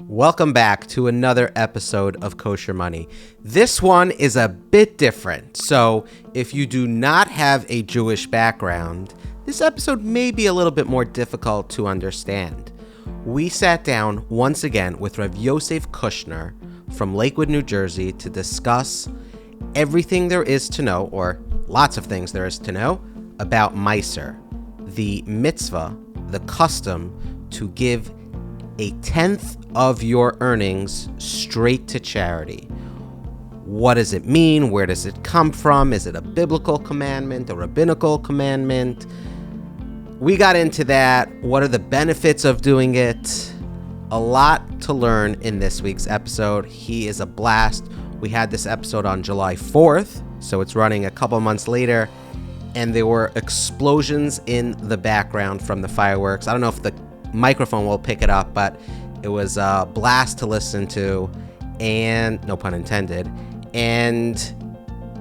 Welcome back to another episode of Kosher Money. This one is a bit different, so if you do not have a Jewish background, this episode may be a little bit more difficult to understand. We sat down once again with Rabbi Yosef Kushner from Lakewood, New Jersey to discuss everything there is to know, or lots of things there is to know, about Maaser, the mitzvah, the custom to give a tenth of your earnings straight to charity. What does it mean? Where does it come from? Is it a biblical commandment, a rabbinical commandment? We got into that. What are the benefits of doing it? A lot to learn in this week's episode. He is a blast. We had this episode on July 4th, so it's running a couple months later, and there were explosions in the background from the fireworks. I don't know if the microphone will pick it up, but it was a blast to listen to, and no pun intended. And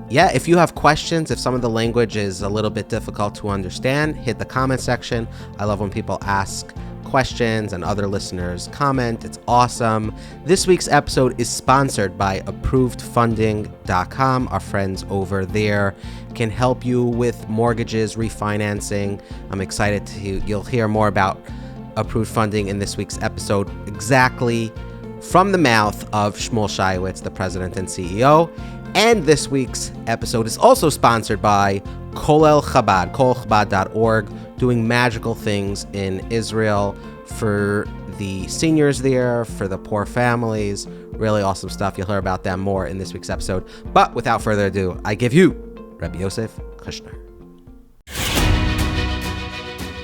yeah, if you have questions, if some of the language is a little bit difficult to understand, hit the comment section. I love when people ask questions and other listeners comment. It's awesome. This week's episode is sponsored by approvedfunding.com. Our friends over there can help you with mortgages, refinancing. I'm excited you'll hear more about Approved Funding in this week's episode, exactly from the mouth of Shmuel Shaiwitz, the president and CEO. And this week's episode is also sponsored by Kolel Chabad, kolchabad.org, doing magical things in Israel for the seniors there, for the poor families. Really awesome stuff. You'll hear about them more in this week's episode. But without further ado, I give you Rabbi Yosef Kushner.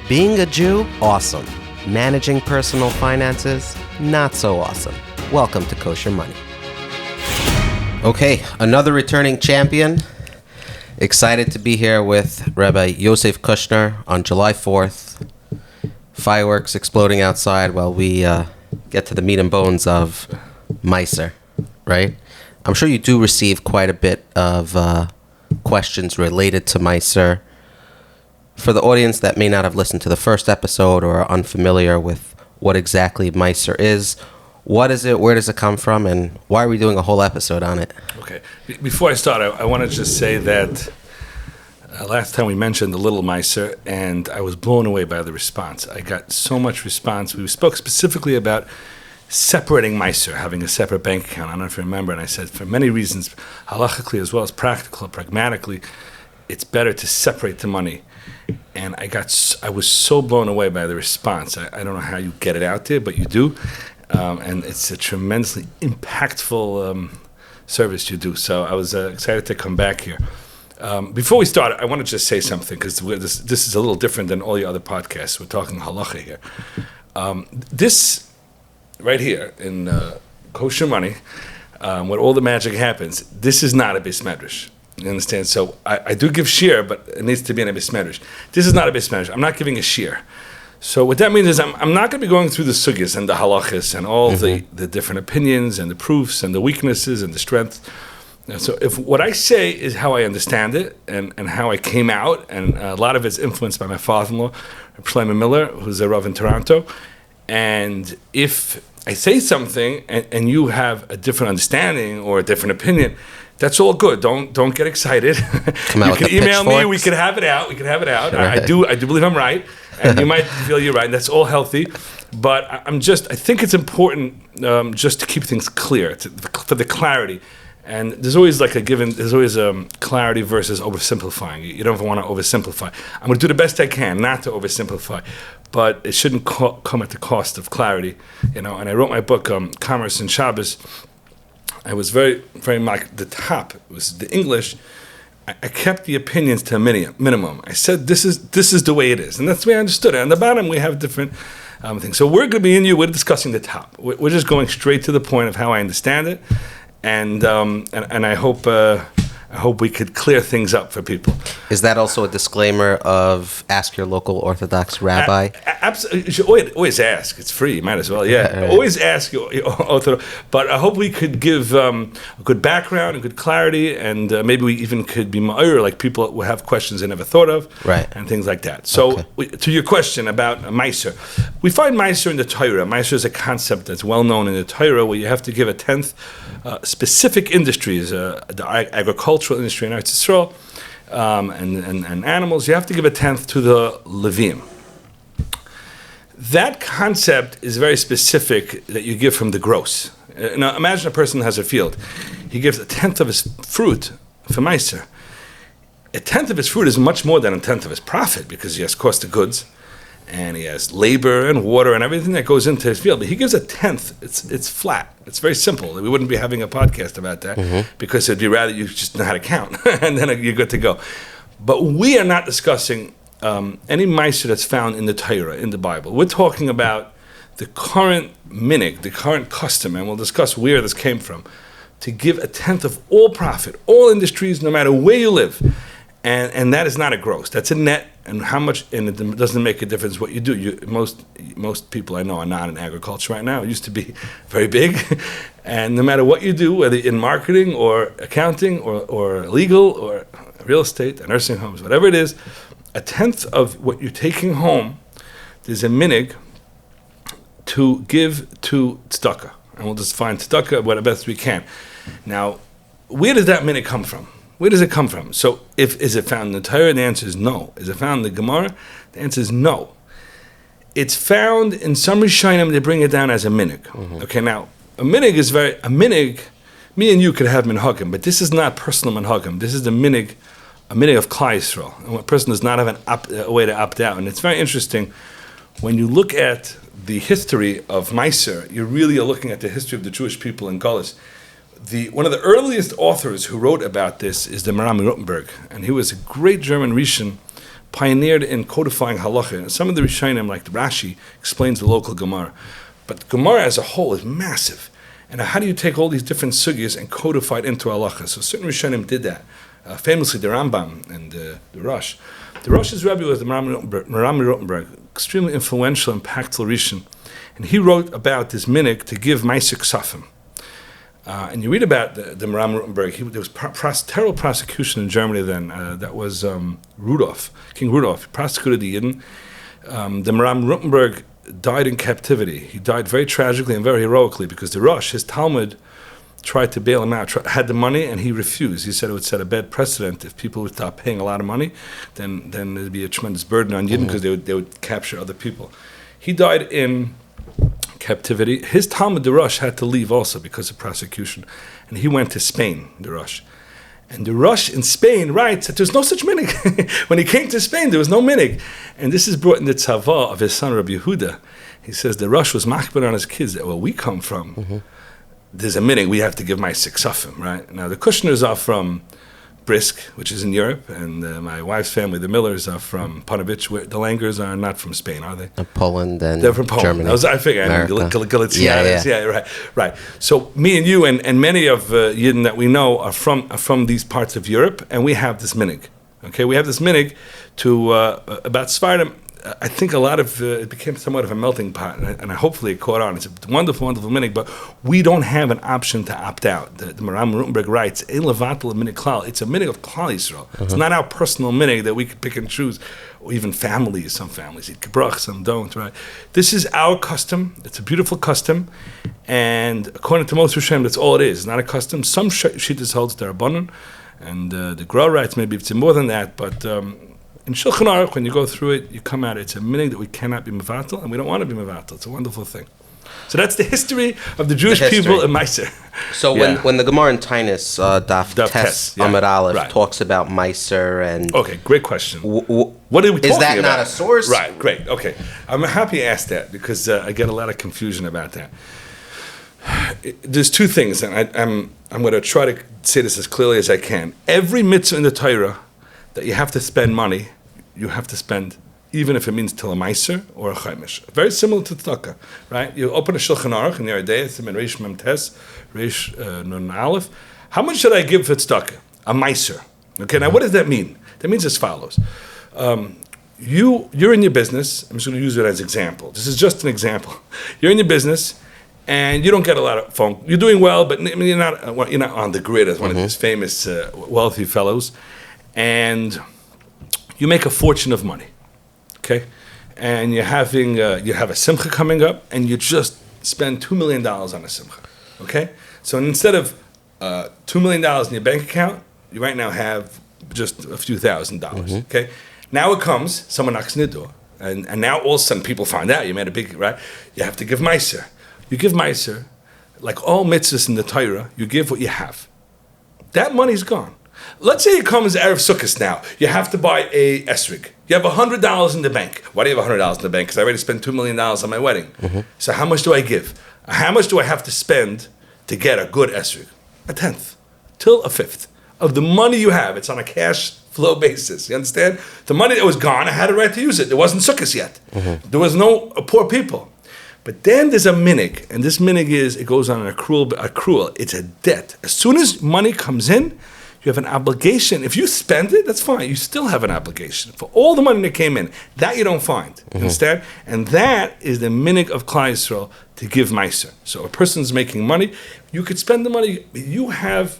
Being a Jew, awesome. Managing personal finances, not so awesome. Welcome to Kosher Money. Okay, another returning champion. Excited to be here with Rabbi Yosef Kushner on July 4th. Fireworks exploding outside while we get to the meat and bones of Maaser, right? I'm sure you do receive quite a bit of questions related to Maaser. For the audience that may not have listened to the first episode or are unfamiliar with what exactly Maaser is, what is it, where does it come from, and why are we doing a whole episode on it? Okay. Before I start, I want to just say that last time we mentioned the little Maaser, and I was blown away by the response. I got so much response. We spoke specifically about separating Maaser, having a separate bank account. I don't know if you remember, and I said for many reasons, halachically as well as pragmatically, it's better to separate the money. And I was so blown away by the response. I don't know how you get it out there, but you do. And it's a tremendously impactful service you do. So I was excited to come back here. Before we start, I want to just say something, because this is a little different than all your other podcasts. We're talking halacha here. This right here in Kosher Money, where all the magic happens, this is not a bis medrash. You understand? So I do give shir, but it needs to be in a bis medrash. This is not a bis medrash. I'm not giving a shir. So what that means is I'm not going to be going through the sugyas and the halachas and all the different opinions and the proofs and the weaknesses and the strengths. So if what I say is how I understand it and how I came out, and a lot of it's influenced by my father-in-law, Lchaim Miller, who's a Rav in Toronto, and if I say something and you have a different understanding or a different opinion, that's all good. Don't get excited. You can email me. We can have it out. Right. I do believe I'm right, and you might feel you're right. And that's all healthy. But I think it's important just to keep things clear for the clarity. And there's always clarity versus oversimplifying. You don't want to oversimplify. I'm going to do the best I can not to oversimplify, but it shouldn't come at the cost of clarity. And I wrote my book, Commerce and Shabbos. I was very, very like the top. It was the English. I kept the opinions to a minimum. I said this is the way it is, and that's the way I understood it. On the bottom, we have different things. So we're going to be we're discussing the top. We're just going straight to the point of how I understand it, and I hope I hope we could clear things up for people. Is that also a disclaimer of ask your local Orthodox rabbi? Absolutely. You should always ask. It's free. You might as well. Yeah. Right. Always ask your Orthodox. But I hope we could give a good background and good clarity, and maybe we even could be more like people who have questions they never thought of, right, and things like that. So to your question about Maaser, we find Maaser in the Torah. Maaser is a concept that's well known in the Torah, where you have to give a tenth specific industries, the agricultural industry in Eretz Yisrael, and animals. You have to give a tenth to the Levim. That concept is very specific, that you give from the gross. Now imagine a person has a field. He gives a tenth of his fruit for Maaser. A tenth of his fruit is much more than a tenth of his profit, because he has cost of goods, and he has labor and water and everything that goes into his field. But he gives a tenth. It's flat. It's very simple. We wouldn't be having a podcast about that, because it'd be rather you just know how to count, and then you're good to go. But we are not discussing any Maaser that's found in the Torah, in the Bible. We're talking about the current minig, the current custom, and we'll discuss where this came from, to give a tenth of all profit, all industries, no matter where you live. And that is not a gross. That's a net, and how much, and it doesn't make a difference what you do. Most people I know are not in agriculture right now. It used to be very big, and no matter what you do, whether in marketing or accounting or legal or real estate, nursing homes, whatever it is, a tenth of what you're taking home, there's a minig to give to tzedakah, and we'll just find tzedakah what the best we can. Now, where does that minig come from? Where does it come from? So, is it found in the Torah? The answer is no. Is it found in the Gemara? The answer is no. It's found in some Rishonim. They bring it down as a minig. Okay, now a minig is a minig. Me and you could have minhagim, but this is not personal minhagim. This is the minig, a minig of Klal Yisrael, and a person does not have a way to opt out. And it's very interesting when you look at the history of Maaser. You really are looking at the history of the Jewish people in Galus. One of the earliest authors who wrote about this is the Maram Rothenberg, and he was a great German Rishon, pioneered in codifying halacha. And some of the Rishonim, like Rashi, explains the local Gemara. But Gemara as a whole is massive. And how do you take all these different sugyas and codify it into halacha? So certain Rishonim did that. Famously, the Rambam and the Rosh. The Rosh's Rebbe was the Maram Rothenberg, extremely influential, impactful Rishon. And he wrote about this minig to give Maaser Ksafim. And you read about the Maram Rothenberg. There was terrible prosecution in Germany then. That was Rudolf, King Rudolf. He prosecuted the Yidden. The Maram Rothenberg died in captivity. He died very tragically and very heroically, because the Rosh, his Talmud, tried to bail him out, had the money, and he refused. He said it would set a bad precedent. If people would stop paying a lot of money, then there'd be a tremendous burden on Yidden, because they would capture other people. He died in captivity. His Talmud, the Rosh, had to leave also because of prosecution, and he went to Spain, the Rosh. And the Rosh in Spain writes that there's no such minig. When he came to Spain, there was no minig. And this is brought in the tzava of his son, Rabbi Yehuda. He says the Rosh was machbir on his kids, that where we come from, there's a minig, we have to give my siksafim, right? Now, the Kushners are from Brisk, which is in Europe, and my wife's family, the Millers, are from Panovich. The Langers are not from Spain, are they? Poland and they're from Poland. Germany. I figure. America. Yeah, right. So me and you and many of Yidden that we know are from these parts of Europe, and we have this minig. Okay, we have this minig to about Sfardim. I think a lot of it became somewhat of a melting pot, and hopefully it caught on. It's a wonderful, wonderful minig, but we don't have an option to opt out. The Maram Rothenberg writes, "Ein levatel minig klal." It's a minig of Klal Yisrael. It's not our personal minig that we can pick and choose, or even families. Some families eat kibrach, some don't. Right? This is our custom. It's a beautiful custom, and according to most Rishonim, that's all it is. It's not a custom. Some shittas holds they're abundant, and the Gra writes maybe it's more than that, but. In Shulchan Aruch, when you go through it, you come out, it's a minig that we cannot be mevatel, and we don't want to be mevatel. It's a wonderful thing. So that's the history of the Jewish people in Maaser. So when the Gemara in Tainus, Daf Tes Amud Aleph, talks about Maaser and... Okay, great question. What are we talking about? Is that not a source? Right, great, okay. I'm happy you asked that, because I get a lot of confusion about that. There's two things, and I'm going to try to say this as clearly as I can. Every mitzvah in the Torah that you have to spend money, you have to spend, even if it means till a Maaser or a chaimish. Very similar to tzedakah, right? You open a Shulchan Aruch in the Ardei, it's in Reish Mem Tes, Reish Nun Aleph. How much should I give for tzedakah? a Maaser. Okay, now what does that mean? That means as follows. You're in your business. I'm just going to use it as an example. This is just an example. You're in your business, and you don't get a lot of phone. You're doing well, but you're not on the grid as one of these famous wealthy fellows, and you make a fortune of money. Okay, and you have a simcha coming up, and you just spend $2 million on a simcha. Okay, so instead of $2 million in your bank account, you right now have just a few $1,000s. Okay. Now it comes, someone knocks on the door, and now all of a sudden people find out you made a big, right? You have to give Maaser. You give Maaser, like all mitzvahs in the Torah, you give what you have. That money's gone. Let's say it comes Erev Sukkot now. You have to buy a esrig. You have $100 in the bank. Why do you have $100 in the bank? Because I already spent $2 million on my wedding. So how much do I give? How much do I have to spend to get a good esrig? A tenth, till a fifth of the money you have. It's on a cash flow basis. You understand? The money that was gone, I had a right to use it. There wasn't sukkahs yet. There was no poor people. But then there's a minig, and this minig it goes on an accrual. It's a debt. As soon as money comes in, you have an obligation. If you spend it, that's fine. You still have an obligation for all the money that came in. That you don't find. You understand? And that is the minig of Klal Yisrael to give Maaser. So a person's making money. You could spend the money. You have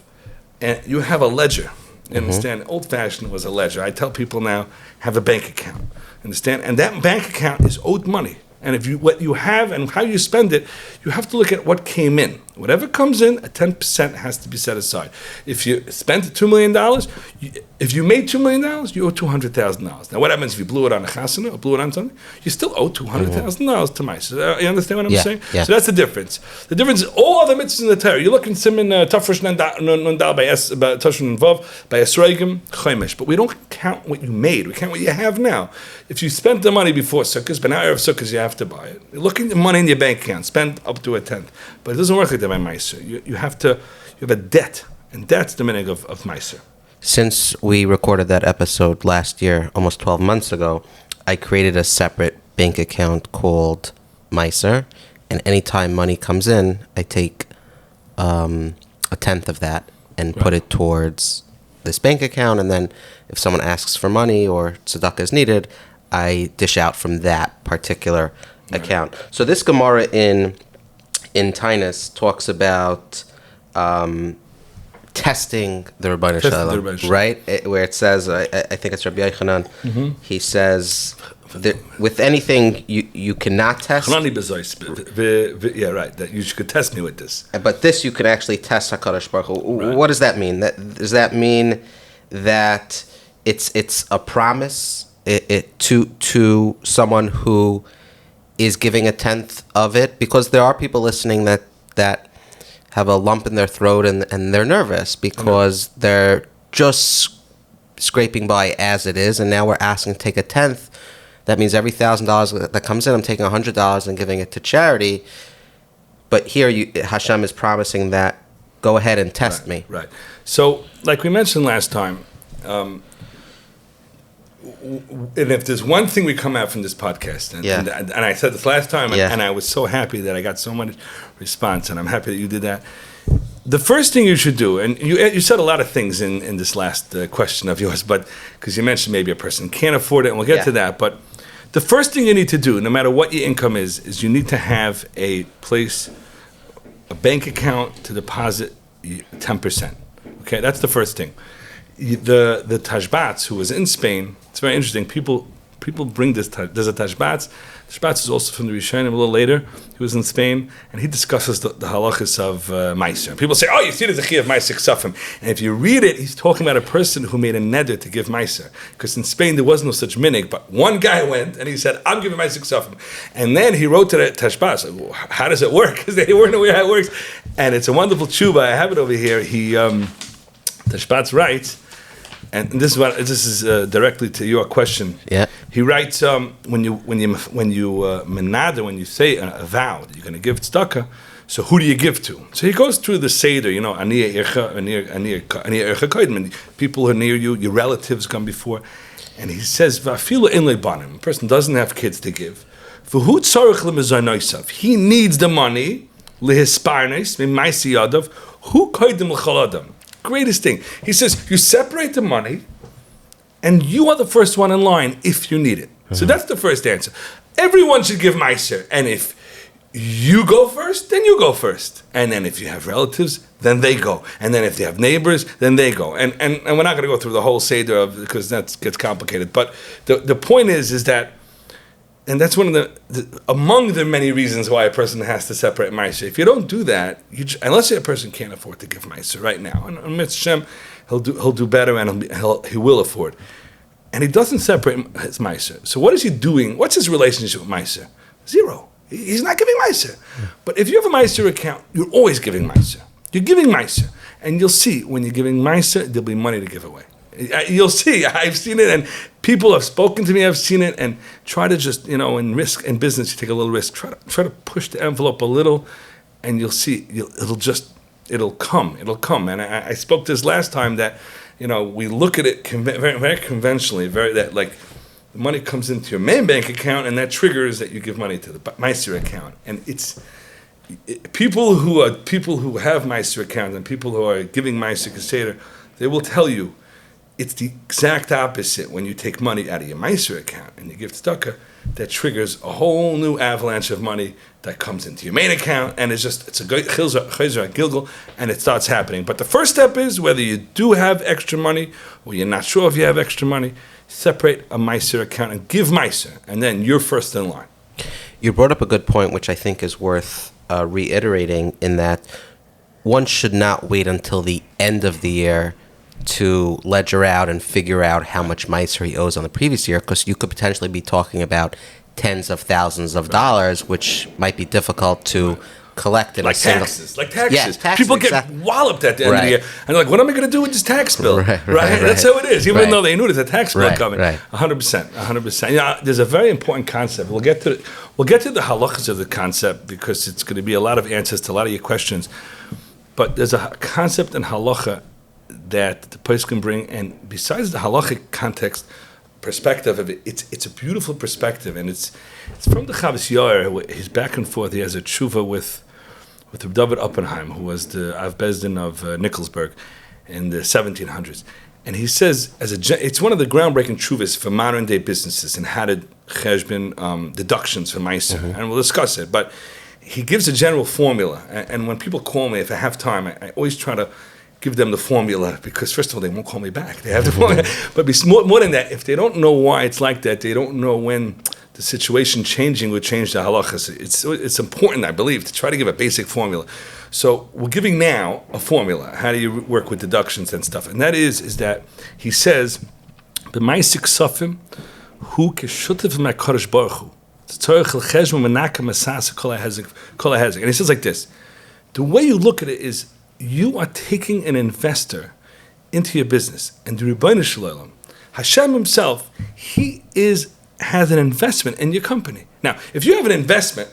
a ledger. You understand? Old-fashioned was a ledger. I tell people now, have a bank account. Understand? And that bank account is owed money. And if what you have and how you spend it, you have to look at what came in. Whatever comes in, a 10% has to be set aside. If you spent $2 million, if you made $2 million, you owe $200,000. Now, what happens if you blew it on a chasana or blew it on something? You still owe $200,000 to Maaser. You understand what I'm saying? Yeah. So that's the difference. The difference is all other mitzvahs in the Torah. You look in Siman Tafresh Nundal by Tashon Vav by Esroigim Chomesh, but we don't count what you made. We count what you have now. If you spent the money before Sukkot, but now Erev Sukkot you have to buy it. You look at the money in your bank account, spend up to a tenth, but it doesn't work like that by Maaser. You have a debt, and that's the meaning of Maaser. Since we recorded that episode last year, almost 12 months ago, I created a separate bank account called Maaser, and anytime money comes in, I take a tenth of that and put it towards this bank account, and then if someone asks for money or tzedakah is needed, I dish out from that particular account. So this Gemara in Tainus talks about testing the Rebbeinu Shalom, right? Where it says, I think it's Rabbi Yochanan, he says, with anything you cannot test. Yeah, right. That you could test me with this. But this you can actually test HaKadosh Baruch Hu. Right. What does that mean? Does that mean that it's a promise to someone who is giving a tenth of it? Because there are people listening that have a lump in their throat and they're nervous because they're just scraping by as it is, and now we're asking to take a tenth. That means every $1,000 that comes in, I'm taking $100 and giving it to charity. But here, Hashem is promising that, go ahead and test me. Right. So, like we mentioned last time, and if there's one thing we come out from this podcast, and I said this last time, and I was so happy that I got so much response, and I'm happy that you did that. The first thing you should do, and you said a lot of things in this last question of yours, but because you mentioned maybe a person can't afford it, and we'll get to that, but the first thing you need to do, no matter what your income is you need to have a bank account to deposit 10%. Okay, that's the first thing. The Tashbats, who was in Spain, it's very interesting. People bring this. There's a Tashbats. Tashbats is also from the Rishonim a little later. He was in Spain, and he discusses the halachas of Maaser. People say, "Oh, you see, there's a chi of Maaser Ksafim." And if you read it, he's talking about a person who made a neder to give Maaser, because in Spain there was no such minig. But one guy went and he said, "I'm giving Maaser Ksafim," and then he wrote to the Tashbats, "How does it work?" Because they weren't aware how it works. And it's a wonderful tshuva. I have it over here. Tashbats writes. And this is directly to your question. Yeah. He writes when you menada, when you say a vow that you're going to give tzedakah, so who do you give to? So he goes through the seder, ani ircha koidman, people who are near you, your relatives come before, and he says va'afilu in lebanim. A person doesn't have kids to give. V'hu tzarich lemezanosav. He needs the money lehisparnes mima'isi yadav. Who koidim l'chaladam? greatest thing. He says, you separate the money, and you are the first one in line if you need it. So that's the first answer. Everyone should give Maaser. And if you go first, then you go first. And then if you have relatives, then they go. And then if they have neighbors, then they go. And we're not going to go through the whole Seder because that gets complicated. But the point is that, and that's one of the among the many reasons why a person has to separate Maaser. If you don't do that, unless a person can't afford to give Maaser right now, and Mitzvah Shem, he'll do better and he will afford. And he doesn't separate his Maaser. So what is he doing? What's his relationship with Maaser? Zero. He's not giving Maaser. But if you have a Maaser account, you're always giving Maaser. You're giving Maaser. And you'll see, when you're giving Maaser, there'll be money to give away. You'll see. I've seen it, and people have spoken to me. I've seen it, and try to just, in business, you take a little risk. Try to push the envelope a little, and you'll see. It'll come. And I spoke this last time that, we look at it very, very conventionally, that the money comes into your main bank account, and that triggers that you give money to the Maaser account. And people who have Maaser accounts and people who are giving Maaser Keseder, they will tell you it's the exact opposite. When you take money out of your Maaser account and you give tzedakah, that triggers a whole new avalanche of money that comes into your main account, and it's a great chayzer gilgul, and it starts happening. But the first step is, whether you do have extra money or you're not sure if you have extra money, separate a Maaser account and give Maaser, and then you're first in line. You brought up a good point, which I think is worth reiterating, in that one should not wait until the end of the year to ledger out and figure out how much Maaser he owes on the previous year, because you could potentially be talking about tens of thousands of dollars, which might be difficult to collect in a single... Like taxes. Yeah, taxes. People get walloped at the end of the year. And they're like, what am I going to do with this tax bill? Right. That's how it is. Even though they knew there's a tax bill coming. 100%. There's a very important concept. We'll get to the halachas of the concept, because it's going to be a lot of answers to a lot of your questions. But there's a concept in halacha that the person can bring, and besides the halachic context, perspective of it, it's a beautiful perspective, and it's from the Chavos Yair. He's back and forth. He has a tshuva with David Oppenheim, who was the Av Bezdin of Nikolsburg in the 1700s, and he says it's one of the groundbreaking tshuvas for modern day businesses and how to cheshbon deductions for Maaser, and we'll discuss it. But he gives a general formula, and when people call me, if I have time, I always try to give them the formula, because first of all, they won't call me back. They have the formula. But more than that, if they don't know why it's like that, they don't know when the situation changing would change the halachas. It's important, I believe, to try to give a basic formula. So we're giving now a formula. How do you work with deductions and stuff? And that is that he says, "B'ma'aseh ksafim hu keshutev me'kadosh baruch hu." And he says like this: the way you look at it is, you are taking an investor into your business, and the Rebbeinu Shalom, Hashem himself, he has an investment in your company. Now, if you have an investor,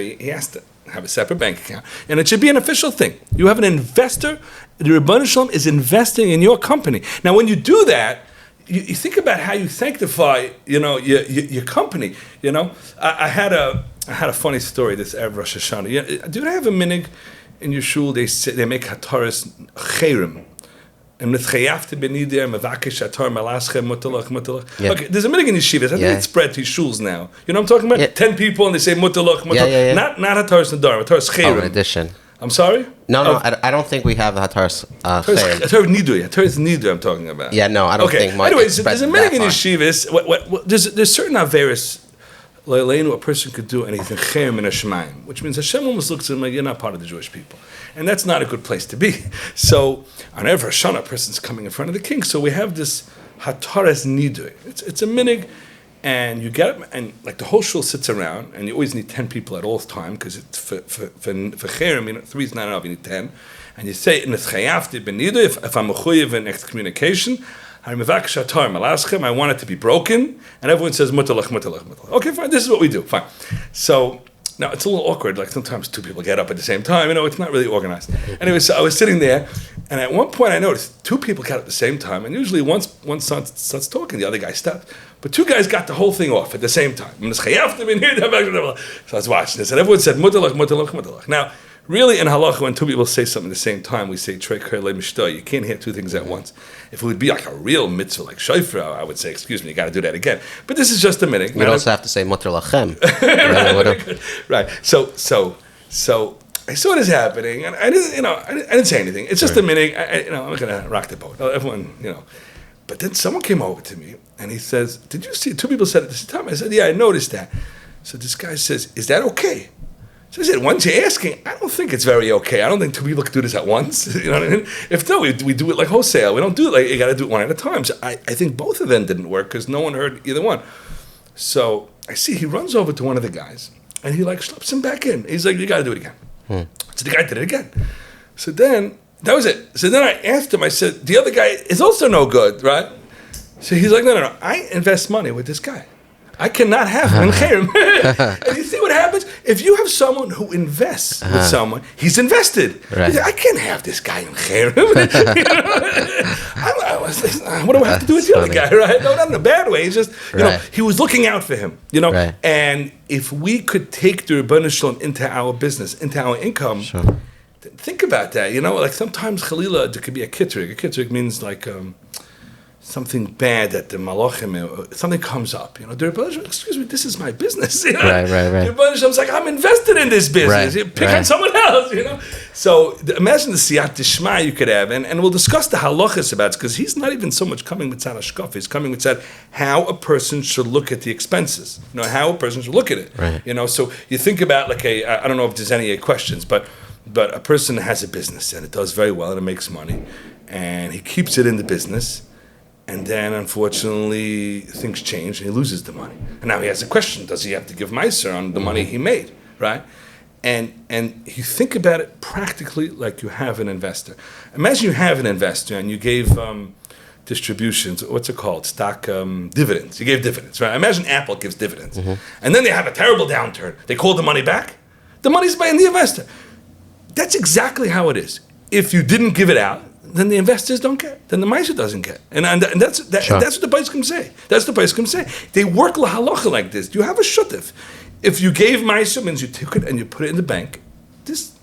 he has to have a separate bank account, and it should be an official thing. You have an investor, the Rebbeinu Shalom is investing in your company. Now, when you do that, you think about how you sanctify, your company. I had a funny story this Erev Rosh Hashanah. Do they have a minig in your shul? They make hataras chayrim, and mitchayafte benideh mevakesh hatar malaschem mutalach. Okay, there's a minig in yeshivas. I think it's spread to shuls now. You know what I'm talking about? Yeah. 10 people and they say mutalach. Yeah. Not hataras nadar, hataras chayrim. Oh, in addition. I'm sorry? No, I don't think we have the hataras chayrim. Hataras nidui I'm talking about. Yeah, no, I don't think much. Anyways, there's a minig in yeshivas. There's certain averis a person could do anything chayim in a shemaim, which means Hashem almost looks at him like, you're not part of the Jewish people, and that's not a good place to be. So on Erev Hashanah, a person's coming in front of the king. So we have this hataras nidui. It's a minig, and you get up, and like the whole shul sits around, and you always need 10 people at all time, because it's for chayim, 3 is not enough. You need 10, and you say in the chayafti ben nidui, if I'm mechuyev in excommunication, I want it to be broken, and everyone says mutalach. Okay, fine. This is what we do. Fine. So now it's a little awkward. Like sometimes 2 people get up at the same time. It's not really organized. Anyway, so I was sitting there, and at one point I noticed 2 people got up at the same time, and usually one starts talking, the other guy stops. But 2 guys got the whole thing off at the same time. So I was watching this, and everyone said mutalach. Now, Really, in halacha, when two people say something at the same time, we say trei kar le mishta. You can't hear two things at once. If it would be like a real mitzvah, like shofar, I would say, excuse me, you got to do that again. But this is just a minute. You'd also have to say mutter Lchaim. Right. So I saw this happening, and I didn't say anything. It's just a minute. I'm not gonna rock the boat. Everyone, But then someone came over to me, and he says, "Did you see?" Two people said at the same time. I said, "Yeah, I noticed that." So this guy says, "Is that okay?" So I said, once you're asking, I don't think it's very okay. I don't think two people can do this at once. You know what I mean? If no, we do it like wholesale. We don't do it like you got to do it one at a time. So I think both of them didn't work because no one heard either one. So I see he runs over to one of the guys and he like slips him back in. He's like, you got to do it again. So the guy did it again. So then that was it. So then I asked him, I said, the other guy is also no good, right? So he's like, no. I invest money with this guy. I cannot have him in Lchaim. And you see what happens? If you have someone who invests with someone, he's invested. Right. I can't have this guy in Lchaim. What do I have to do with the other guy, right? No, not in a bad way. It's just, he was looking out for him, Right. And if we could take the Rebbeinu Shalom into our business, into our income, think about that, like sometimes Chalila, there could be a kitrig. A kitrig means like something bad that the malachim, something comes up. The Rebbeinu Shalom, excuse me, this is my business. Right. The Rebbeinu Shalom's like, I'm invested in this business. Right. Pick on someone else. So imagine the siyat dishma you could have, and we'll discuss the halachas about it because he's not even so much coming with tzad hashkaf. He's coming with tzad how a person should look at the expenses. How a person should look at it. Right. So you think about like I don't know if there's any questions, but a person has a business and it does very well and it makes money, and he keeps it in the business. And then, unfortunately, things change and he loses the money. And now he has a question, does he have to give Maaser on the money he made, right? And you think about it practically like you have an investor. Imagine you have an investor and you gave distributions, what's it called? Stock dividends. You gave dividends, right? Imagine Apple gives dividends. And then they have a terrible downturn. They call the money back. The money's by the investor. That's exactly how it is. If you didn't give it out, then the investors don't get. Then the Maaser doesn't get. And that's what the Poskim say. That's what the Poskim say. They work lahalacha like this. You have a shutif. If you gave Maaser, means you took it and you put it in the bank.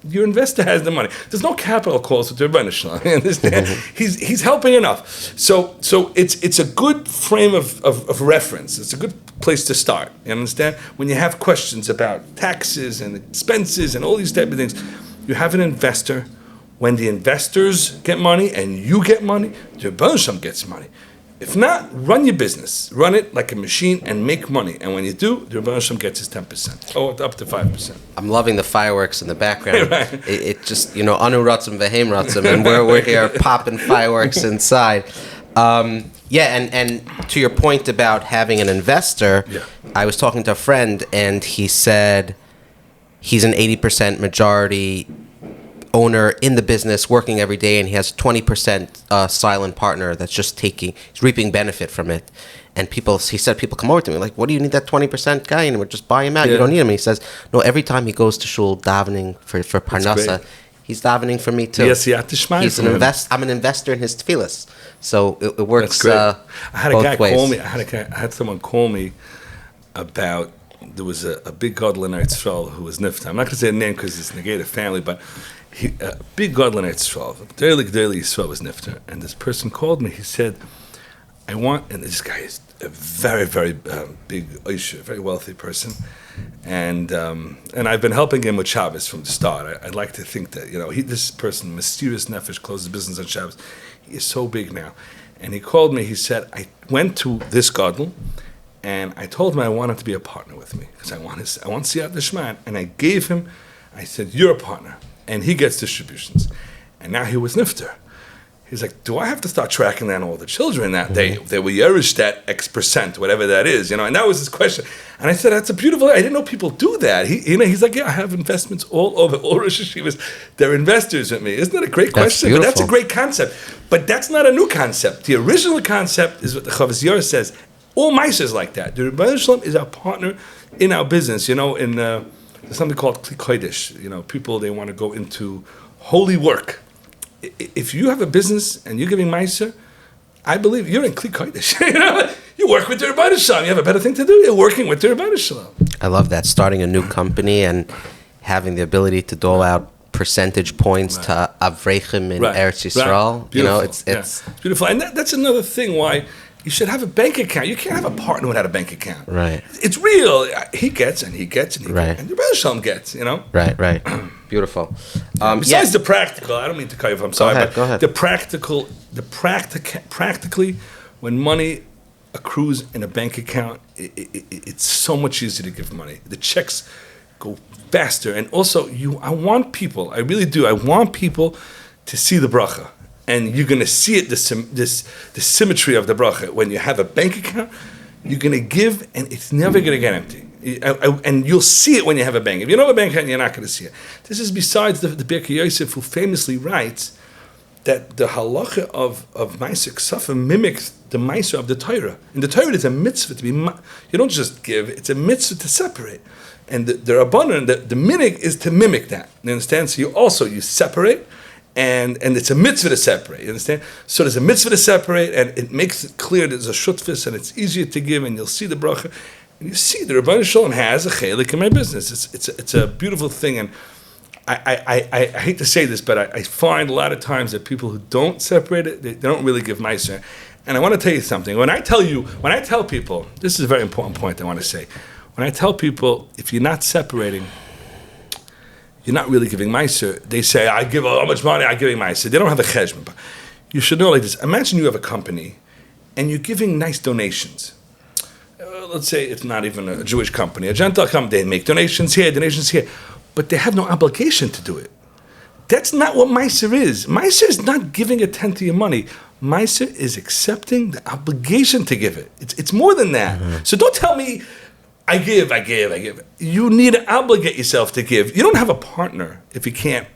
Your investor has the money. There's no capital calls with the Rebbeinu Shalom. You understand? He's helping enough. So it's a good frame of reference. It's a good place to start. You understand? When you have questions about taxes and expenses and all these type of things, you have an investor. When the investors get money and you get money, the Rebbeinu Shalom gets money. If not, run your business. Run it like a machine and make money. And when you do, the Rebbeinu Shalom gets his 10%. Or up to 5%. I'm loving the fireworks in the background. Right. It just, anu ratzim v'heim ratzim, and we're here popping fireworks inside. And to your point about having an investor, I was talking to a friend and he said he's an 80% majority owner in the business, working every day, and he has 20% silent partner that's just he's reaping benefit from it. And he said people come over to me like, what do you need that 20% guy? And we're just buy him out. You don't need him. And he says, no, every time he goes to shul davening for Parnasa, he's davening for me too. Yes, I'm an investor in his tefillas. So it works I had both a guy ways. call me. I had someone call me about. There was a big gadol in Eretz Yisrael who was nifta. I'm not going to say a name because it's negated family, but a big gadol in Eretz Yisrael, daily Yisrael was nifta. And this person called me. He said, and this guy is a very, very big, very wealthy person. And I've been helping him with Shabbos from the start. I'd like to think that, this person, mysterious nefesh, closes business on Shabbos. He is so big now. And he called me. He said, I went to this gadol, and I told him I wanted to be a partner with me because I want siyat d'shma. And I gave him, I said, you're a partner. And he gets distributions. And now he was nifter. He's like, do I have to start tracking down all the children that they were yerished that X percent, whatever that is, And that was his question. And I said, that's a beautiful, I didn't know people do that. He's like, yeah, I have investments all over, all Rosh Hashivas. They're investors with me. Isn't that a great question? Beautiful. But that's a great concept. But that's not a new concept. The original concept is what the Chavaz Yair says. All Maaser is like that. The Rebbeinu Shalom is our partner in our business. In there's something called Kli Kodesh. People, they want to go into holy work. If you have a business and you're giving Maaser, I believe you're in Kli Kodesh. You work with the Rebbeinu Shalom. You have a better thing to do. You're working with the Rebbeinu Shalom. I love that. Starting a new company and having the ability to dole out percentage points to Avreichim in Eretz Yisrael. Right. You know, Beautiful. it's beautiful. And that's another thing why you should have a bank account. You can't have a partner without a bank account. Right. It's real. He gets and he gets and he Right. gets. And the Rebbe Shalom gets, you know? Right. Beautiful. Besides the practical, I don't mean to cut you off, I'm sorry. Go ahead. Practically, when money accrues in a bank account, it's so much easier to give money. The checks go faster. And also, I want people to see the bracha. And you're going to see it, the symmetry of the bracha. When you have a bank account, you're going to give, and it's never going to get empty. And you'll see it when you have a bank. If you don't have a bank account, you're not going to see it. This is besides the Rabbi Yosef, who famously writes that the halacha of Maaser Ksafim mimics the Maaser of the Torah. In the Torah, it's a mitzvah to be. You don't just give; it's a mitzvah to separate. And the Rabbanan, the minig is to mimic that. You understand? So you separate. And it's a mitzvah to separate, you understand? So there's a mitzvah to separate, and it makes it clear there's a shutfis, and it's easier to give, and you'll see the bracha. And you see the Rabbi Shalom has a chelik in my business. It's a beautiful thing, and I hate to say this, but I find a lot of times that people who don't separate it, they don't really give Maaser. And I want to tell you something. When I tell people, this is a very important point I want to say. When I tell people, if you're not separating, you're not really giving Maaser. They say, I give how much money, I'm giving Maaser. They don't have a cheshbon. But you should know like this. Imagine you have a company and you're giving nice donations. Let's say it's not even a Jewish company, a Gentile company. They make donations here, but they have no obligation to do it. That's not what Maaser is. Maaser is not giving a tenth of your money. Maaser is accepting the obligation to give it. It's more than that. Mm-hmm. So don't tell me, I give. You need to obligate yourself to give. You don't have a partner if you can't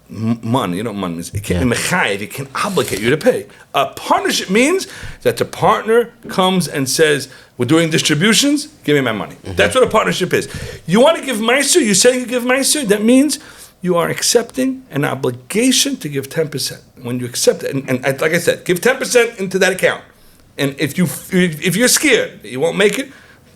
man. You know what man means. It can't be mechayev. It can obligate you to pay. A partnership means that the partner comes and says, we're doing distributions, give me my money. Mm-hmm. That's what a partnership is. You want to give Maaser, you say you give Maaser, that means you are accepting an obligation to give 10%. When you accept it, and like I said, give 10% into that account. And if you're scared that you won't make it,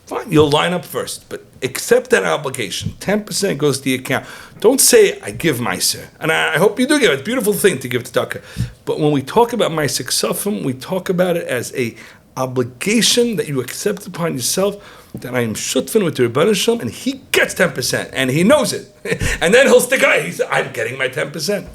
fine, you'll line up first, but accept that obligation. 10% goes to the account. Don't say, I give Maaser. And I hope you do give it. It's a beautiful thing to give tzedakah. But when we talk about Maaser Ksafim, we talk about it as a obligation that you accept upon yourself, that I am shutfin with the Rebbeinu Shalom, and he gets 10%, and he knows it. And then he'll stick out. He says, I'm getting my 10%.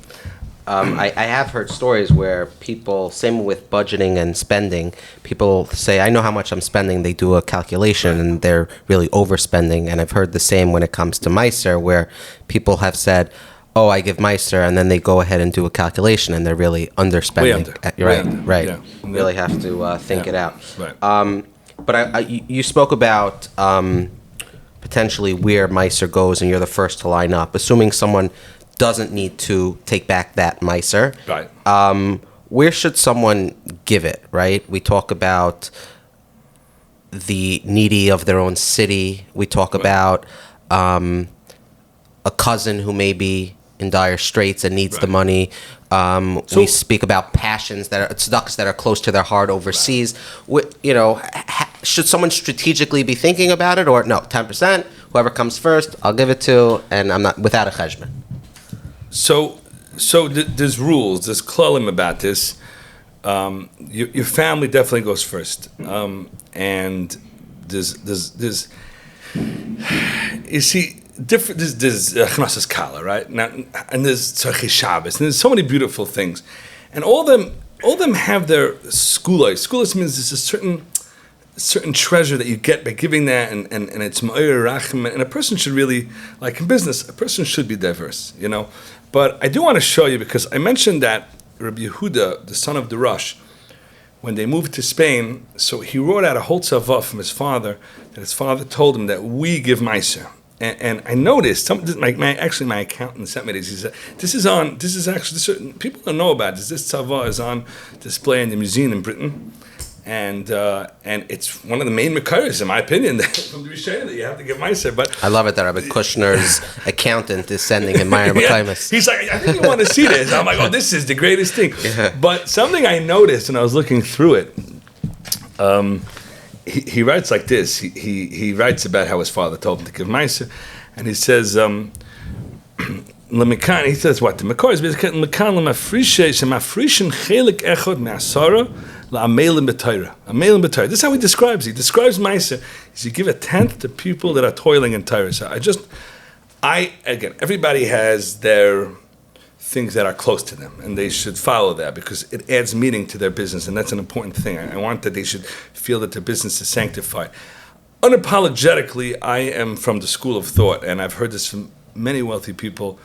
I have heard stories where people, same with budgeting and spending, people say, I know how much I'm spending. They do a calculation and they're really overspending. And I've heard the same when it comes to Maaser, where people have said, oh, I give Maaser, and then they go ahead and do a calculation and they're really underspending. Right. Yeah. You really have to think it out. Right. But you spoke about potentially where Maaser goes, and you're the first to line up. Assuming someone doesn't need to take back that Maaser, right? Where should someone give it? Right. We talk about the needy of their own city. We talk about a cousin who may be in dire straits and needs the money. We speak about passions that are tzedakahs that are close to their heart overseas. Should someone strategically be thinking about it, or no? 10%. Whoever comes first, I'll give it to, and I'm not without a cheshbon. So there's rules, there's klalim about this. Your family definitely goes first, and there's you see different. There's chnasas kala, right now, and there's tzarchei Shabbos, and there's so many beautiful things, and all them have their skulos. Skulos means there's a certain treasure that you get by giving that, and it's ma'ir rachim, and a person should really, like in business, a person should be diverse, But I do want to show you, because I mentioned that Rabbi Yehuda, the son of the Rush, when they moved to Spain, so he wrote out a whole tzavah from his father, that his father told him that we give Maaser. And I noticed, my accountant sent me this. He said, this is actually, people don't know about this. This tzavah is on display in the museum in Britain. And it's one of the main mekayos, in my opinion, from the Rishayim, that you have to give Maaser. But I love it that Rabbi Kushner's accountant is sending him Meyer Mekayos. He's like, I think you want to see this. I'm like, oh, this is the greatest thing. Yeah. But something I noticed when I was looking through it, he writes like this. He writes about how his father told him to give Maaser, and he says, Lemikan, he says what? The Makor is basically Lemikan lemafrishe shemafrishin chelik echod me'asara la'amelim b'Torah. Amelim b'Torah. This is how he describes it. He describes Maaser. You give a tenth to people that are toiling in Torah. So again, everybody has their things that are close to them, and they should follow that because it adds meaning to their business, and that's an important thing. I want that they should feel that their business is sanctified. Unapologetically, I am from the school of thought, and I've heard this from many wealthy people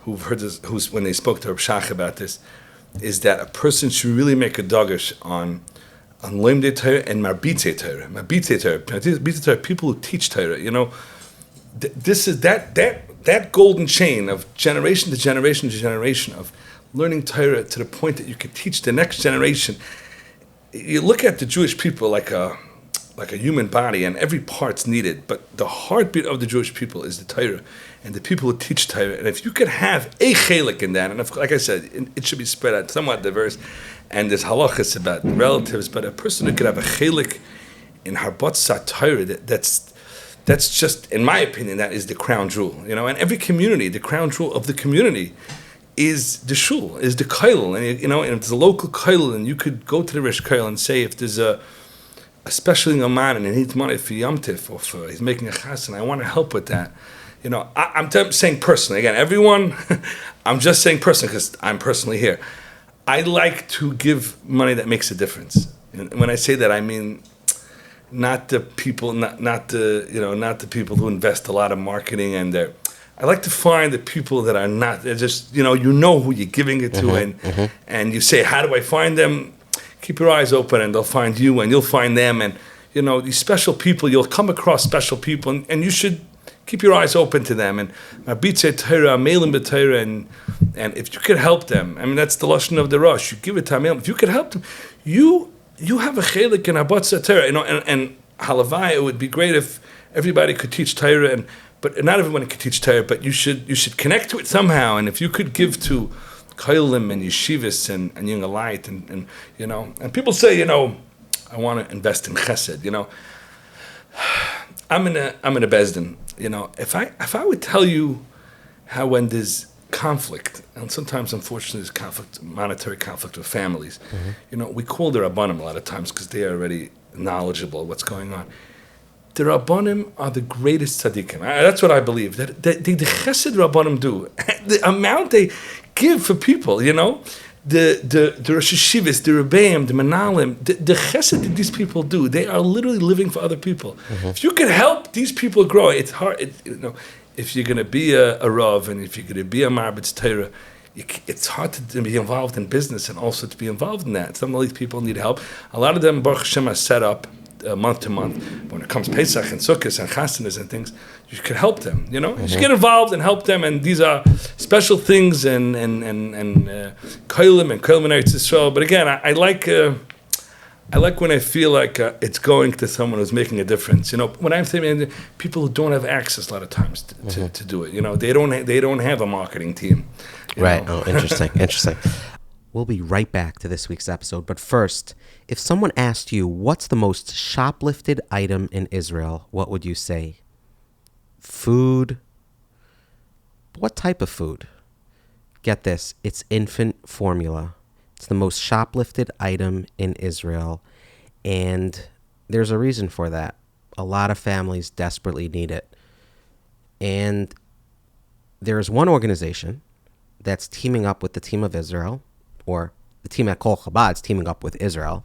who've heard this, when they spoke to Reb Shach about this, is that a person should really make a dogesh on Loimdei Torah and Marbitei Torah. Marbitei Torah, people who teach Torah. This is that golden chain of generation to generation to generation of learning Torah to the point that you can teach the next generation. You look at the Jewish people like a human body, and every part's needed, but the heartbeat of the Jewish people is the Torah, and the people who teach Torah. And if you could have a chelik in that, and like I said, it should be spread out, somewhat diverse, and there's halachas about relatives, but a person who could have a chelik in Harbat Torah, that's just, in my opinion, that is the crown jewel. And every community, the crown jewel of the community is the shul, is the koil, and and if it's a local koil, and you could go to the Rish koil and say, if there's especially a man and he needs money for Yom Tif or for he's making a chas, and I want to help with that. I'm saying personally, again, everyone, I'm just saying personally because I'm personally here. I like to give money that makes a difference. And when I say that, I mean not the people, not the people who invest a lot of marketing and I like to find the people that are not. They're just who you're giving it to, and you say, how do I find them? Keep your eyes open, and they'll find you, and you'll find them. And these special people, you'll come across special people, and you should keep your eyes open to them. And Marbitei Torah, Amelim b'Torah, and if you could help them, I mean that's the lashon of the Rosh. You give it to Amelim. If you could help them, you have a chelik in Harbat Torah. And halavai, it would be great if everybody could teach Torah, but not everyone could teach Torah. But you should connect to it somehow. And if you could give to Koilim and yeshivas and Yungalayit and people say, I want to invest in chesed, I'm in a bezdin, if I would tell you how when there's conflict, and sometimes unfortunately there's conflict, monetary conflict with families, we call the Rabbanim a lot of times because they are already knowledgeable of what's going on. The Rabbanim are the greatest tzaddikim. That's what I believe. That the chesed Rabbanim do, the amount they give for people, the Rosh Hashivas, the Rebbeim, the Menalim, the chesed that these people do, they are literally living for other people. If you can help these people grow, it's hard. If you're going to be a Rav and if you're going to be a Marbitz Torah, it's hard to be involved in business and also to be involved in that. Some of these people need help. A lot of them, Baruch Hashem, are set up month to month. When it comes Pesach and Sukkot and Chasanas and things, you can help them. You should get involved and help them. And these are special things and koilim and Eretz Yisrael. But again, I like when I feel like it's going to someone who's making a difference. When I'm saying people who don't have access a lot of times to do it. They don't have a marketing team. Right. Oh, interesting. We'll be right back to this week's episode. But first, if someone asked you, what's the most shoplifted item in Israel, what would you say? Food? What type of food? Get this, it's infant formula. It's the most shoplifted item in Israel. And there's a reason for that. A lot of families desperately need it. And there's one organization that's teaming up with the Team of Israel, or the team at Kol Chabad is teaming up with Israel,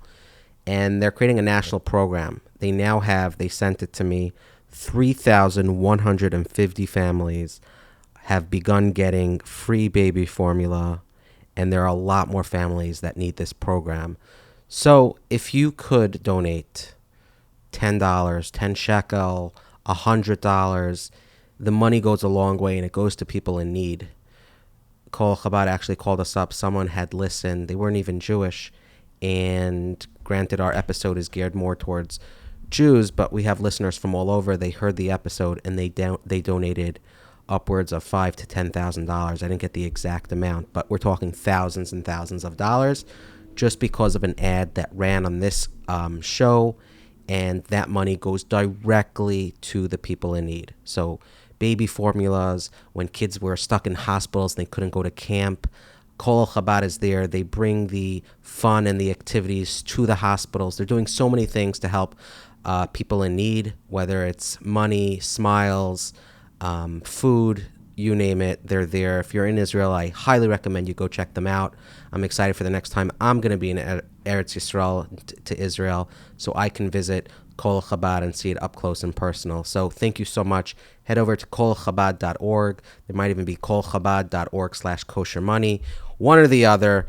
and they're creating a national program. They now have, they sent it to me, 3,150 families have begun getting free baby formula, and there are a lot more families that need this program. So if you could donate $10, 10 shekel, $100, the money goes a long way, and it goes to people in need. Kol Chabad actually called us up. Someone had listened. They weren't even Jewish. And granted, our episode is geared more towards Jews, but we have listeners from all over. They heard the episode, and they donated upwards of $5,000 to $10,000. I didn't get the exact amount, but we're talking thousands and thousands of dollars just because of an ad that ran on this show, and that money goes directly to the people in need. So baby formulas, when kids were stuck in hospitals and they couldn't go to camp. Kol Chabad is there. They bring the fun and the activities to the hospitals. They're doing so many things to help people in need, whether it's money, smiles, food, you name it. They're there. If you're in Israel, I highly recommend you go check them out. I'm excited for the next time I'm going to be in Eretz Yisrael to Israel, so I can visit Kol Chabad and see it up close and personal. So thank you so much. Head over to kolchabad.org. There might even be kolchabad.org/kosher money. One or the other.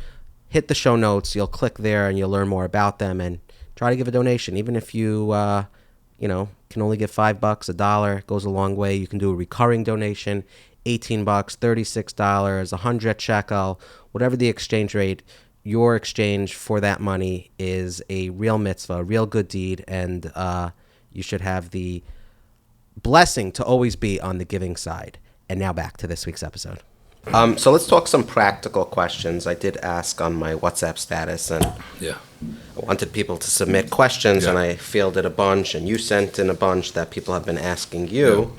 Hit the show notes. You'll click there and you'll learn more about them, and try to give a donation. Even if you, can only give $5, $1, it goes a long way. You can do a recurring donation, $18, $36, 100 shekel, whatever the exchange rate. Your exchange for that money is a real mitzvah, a real good deed, and you should have the blessing to always be on the giving side. And now back to this week's episode. So let's talk some practical questions. I did ask on my WhatsApp status, and I wanted people to submit questions, and I fielded a bunch, and you sent in a bunch that people have been asking you.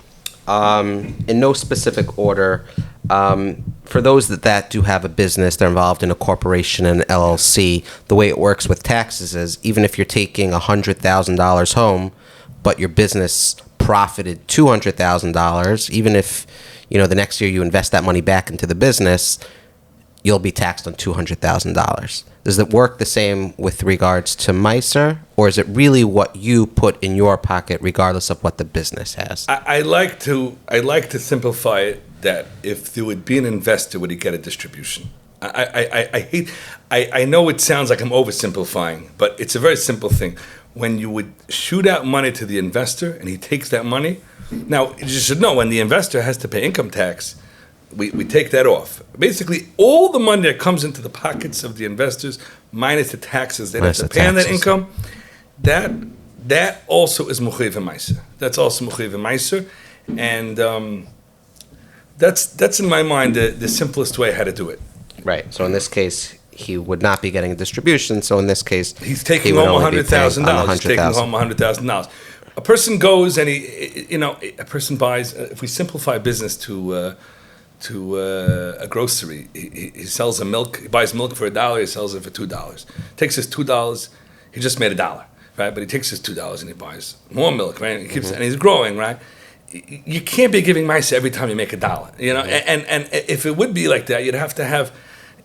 In no specific order. For those that do have a business, they're involved in a corporation, an LLC, the way it works with taxes is even if you're taking $100,000 home, but your business profited $200,000, even if the next year you invest that money back into the business, you'll be taxed on $200,000. Does it work the same with regards to Maaser, or is it really what you put in your pocket, regardless of what the business has? I like to simplify it that if there would be an investor, would he get a distribution? I know it sounds like I'm oversimplifying, but it's a very simple thing. When you would shoot out money to the investor and he takes that money, now you should know when the investor has to pay income tax, we take that off. Basically, all the money that comes into the pockets of the investors, minus the taxes they have to pay on that income, that also is Mechuyev Maaser. That's also Mechuyev Maaser, and that's in my mind the simplest way how to do it. Right. So in this case, he would not be getting a distribution. So in this case, he's taking home $100,000. He's taking home $100,000. A person goes and a person buys. If we simplify business to a grocery, he sells a milk. He buys milk for $1. He sells it for $2. Takes his $2. He just made $1, right? But he takes his $2 and he buys more milk, right? And he keeps and he's growing, right? You can't be giving Maaser every time you make $1, And if it would be like that, you'd have to have,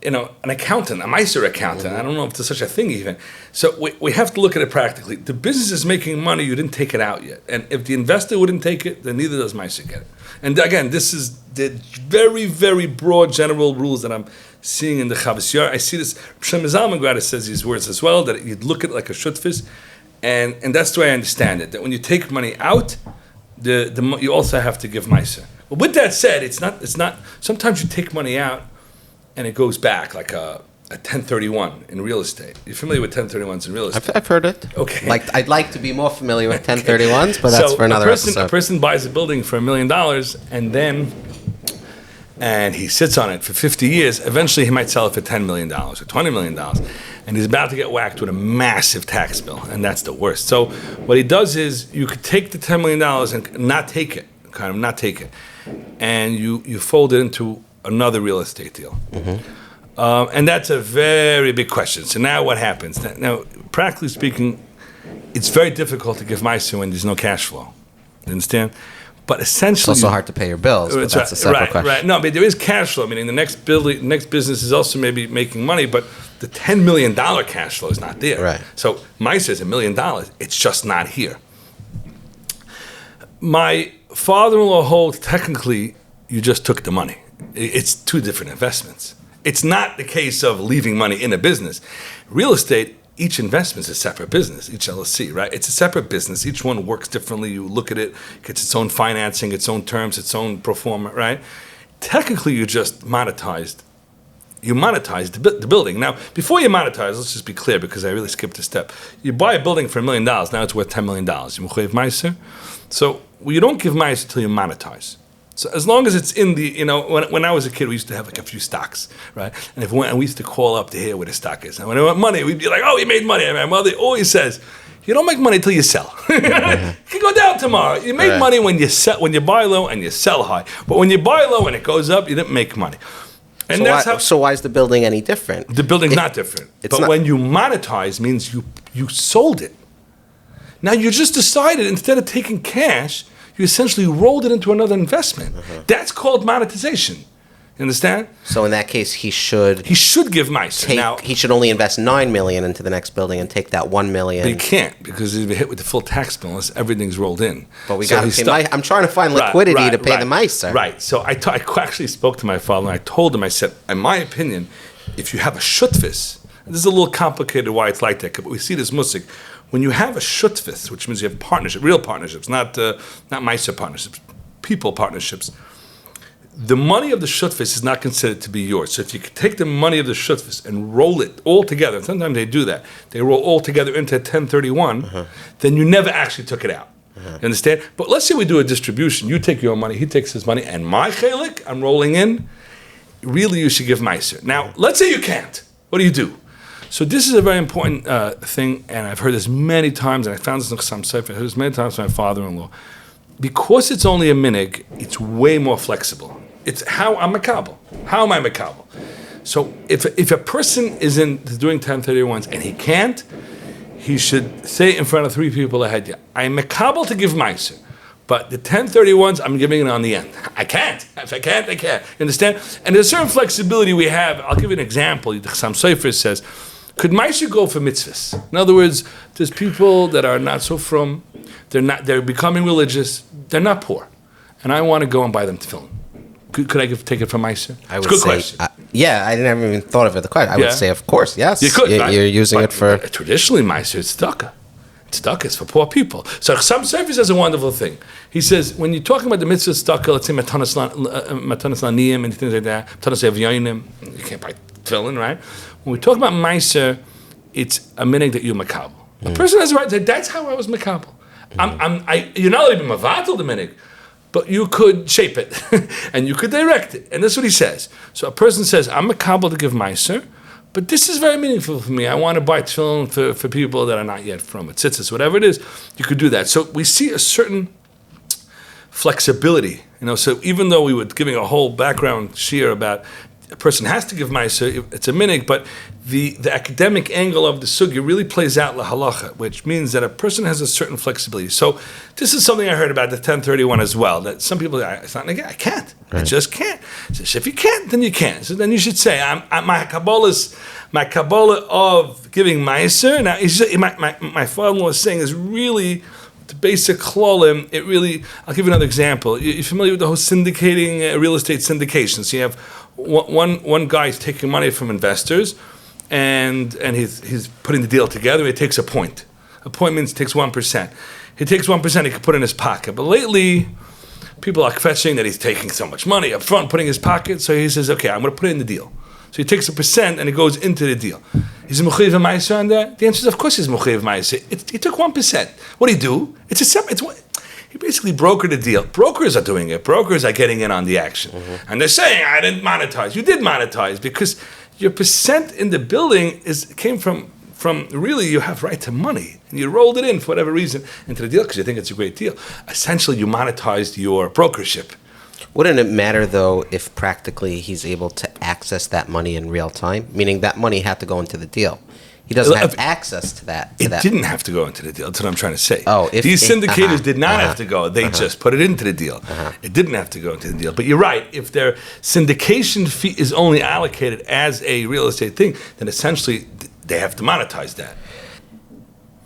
an accountant, a Maaser accountant. I don't know if there's such a thing even. So we have to look at it practically. The business is making money. You didn't take it out yet, and if the investor wouldn't take it, then neither does Maaser get it. And again, this is the very, very broad general rules that I'm seeing in the Chavos Yair. I see this. Shem Zalman says these words as well, that you'd look at it like a shutfis, and that's the way I understand it. That when you take money out, you also have to give Maaser. But with that said, it's not. Sometimes you take money out, and it goes back like a 1031 in real estate. You're familiar with 1031s in real estate? I've heard it. Okay. I'd like to be more familiar with 1031s, but that's for another episode. A person buys a building for $1 million, and he sits on it for 50 years. Eventually, he might sell it for $10 million or $20 million, and he's about to get whacked with a massive tax bill, and that's the worst. So what he does is you could take the $10 million and not take it, and you fold it into another real estate deal. And that's a very big question. So now what happens? Now, practically speaking, it's very difficult to give Maaser when there's no cash flow. You understand? But essentially... It's also hard to pay your bills, but that's a separate question. Right. No, but there is cash flow. Meaning the next business is also maybe making money, but the $10 million cash flow is not there. Right. So Maaser is $1 million. It's just not here. My father-in-law holds, technically, you just took the money. It's two different investments. It's not the case of leaving money in a business. Real estate, each investment is a separate business, each LLC, right? It's a separate business. Each one works differently. You look at it, gets its own financing, its own terms, its own pro forma, right? Technically, you just monetized. You monetize the building. Now, before you monetize, let's just be clear because I really skipped a step. You buy a building for $1 million, now it's worth $10 million. You mechuyev Maaser. So you don't give Maaser until you monetize. So as long as it's in the, when I was a kid, we used to have like a few stocks, right? And we used to call up to hear where the stock is. And when I want money, we'd be like, oh, you made money. And my mother always says, you don't make money until you sell. It can go down tomorrow. You make money when you buy low and you sell high. But when you buy low and it goes up, you didn't make money. And so why is the building any different? The building's not different. But when you monetize, means you sold it. Now you just decided, instead of taking cash, you essentially rolled it into another investment. That's called monetization. You understand? So in that case, he should give Maaser. Now he should only invest $9 million into the next building and take that $1 million. But he can't, because he's hit with the full tax bill unless everything's rolled in. But we got to pay. I'm trying to find liquidity to pay the Maaser. Right. So I actually spoke to my father and I told him. I said, in my opinion, if you have a shutfis, this is a little complicated why it's like that, but we see this musik. When you have a shutfis, which means you have partnership, real partnerships, not Maaser partnerships, people partnerships. The money of the shutfis is not considered to be yours. So if you take the money of the shutfis and roll it all together, sometimes they do that, they roll all together into 1031, then you never actually took it out. You understand? But let's say we do a distribution. You take your money, he takes his money, and my chelik, I'm rolling in. Really, you should give Maaser. Now, let's say you can't. What do? So this is a very important thing, and I've heard this many times, and I found this in Lchaim Sefer. I heard this many times from my father-in-law. Because it's only a minig, it's way more flexible. It's how I'm makabel. How am I makabel? So if a person is doing 1031s and he can't, he should say in front of 3 people ahead, I'm makabel to give Maaser, but the 1031s, I'm giving it on the end. I can't. If I can't, I can't. You understand? And there's a certain flexibility we have. I'll give you an example. The Chassam Sofer says, could Maaser go for mitzvahs? In other words, there's people that are not so frum, they're becoming religious, they're not poor, and I want to go and buy them tefillin. Could I take it from Maaser? It's a good question. I didn't even thought of it. The question. I would say, of course, yes. You could. You're using it for. Traditionally, Maaser is tzedakah. Tzedakah is for poor people. So Chassam Sofer says a wonderful thing. He says, when you're talking about the mitzvah tzedakah, let's say matanas laniyim and things like that, matanas avyonim, you can't buy tefillin, right? When we talk about Maaser, it's a minig that you're makabel. A person has a right to say, that's how I was makabel. You're not only mavatal the minig, but you could shape it and you could direct it. And that's what he says. So a person says, I'm makabel to give Maaser, but this is very meaningful for me. I want to buy tefillin for people that are not yet from it, tzitzis, whatever it is, you could do that. So we see a certain flexibility. So even though we were giving a whole background sheer about a person has to give Maaser, it's a minig, but the academic angle of the sugya really plays out la halacha, which means that a person has a certain flexibility. So this is something I heard about the 1031 as well, that some people, it's not like, I can't. Right. I just can't. So if you can't, then you can't. So then you should say, my Kabbalah of giving Maaser. Now, my father-in-law is saying is really the basic klolim. It really, I'll give you another example. You're familiar with the whole syndicating, real estate syndication. So you have one guy is taking money from investors, and he's putting the deal together. He takes a point. A point means he takes 1%. He takes 1%. He can put in his pocket. But lately, people are fetching that he's taking so much money up front, putting in his pocket. So he says, "Okay, I'm going to put it in the deal." So he takes 1% and it goes into the deal. Is he mechuyev Maaser on that? The answer is, of course, he's mechuyev Maaser. He took 1%. What do he do? He basically brokered the deal. Brokers are doing it. Brokers are getting in on the action. And they're saying, I didn't monetize. You did monetize because your percent in the building came from really you have right to money. And you rolled it in for whatever reason into the deal because you think it's a great deal. Essentially, you monetized your brokership. Wouldn't it matter, though, if practically he's able to access that money in real time? Meaning that money had to go into the deal. He doesn't have access to that. It didn't have to go into the deal. That's what I'm trying to say. These syndicators did not have to go. They just put it into the deal. It didn't have to go into the deal. But you're right. If their syndication fee is only allocated as a real estate thing, then essentially they have to monetize that.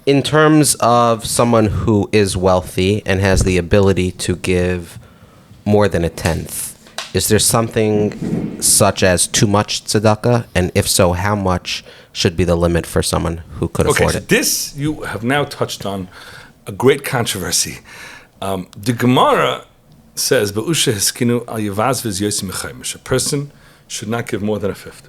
In terms of someone who is wealthy and has the ability to give more than a tenth, is there something such as too much tzedakah? And if so, how much should be the limit for someone who could afford it? This, you have now touched on a great controversy. The Gemara says, "Be'usha hiskinu al yavaz v'z yosim mechaimish." A person should not give more than a fifth.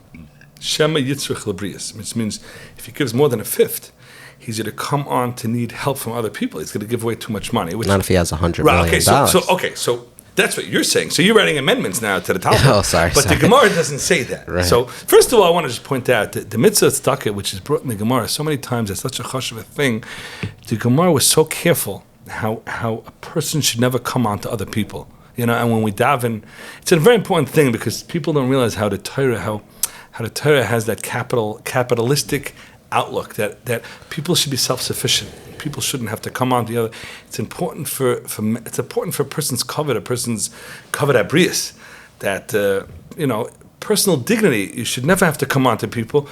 Shema yitzrich lebrius, which means if he gives more than a fifth, he's going to come on to need help from other people. He's going to give away too much money. Not if he has $100 million. So That's what you're saying. So you're writing amendments now to the Talmud. Oh, sorry. But the Gemara doesn't say that. Right. So first of all, I want to just point out that the mitzvah tzedakah, which is brought in the Gemara so many times as such a chashuv thing, the Gemara was so careful how a person should never come on to other people. And when we daven, it's a very important thing because people don't realize how the Torah has that capitalistic outlook that people should be self-sufficient. People shouldn't have to come on to the other. It's important for a person's kavod abrius, that personal dignity. You should never have to come on to people.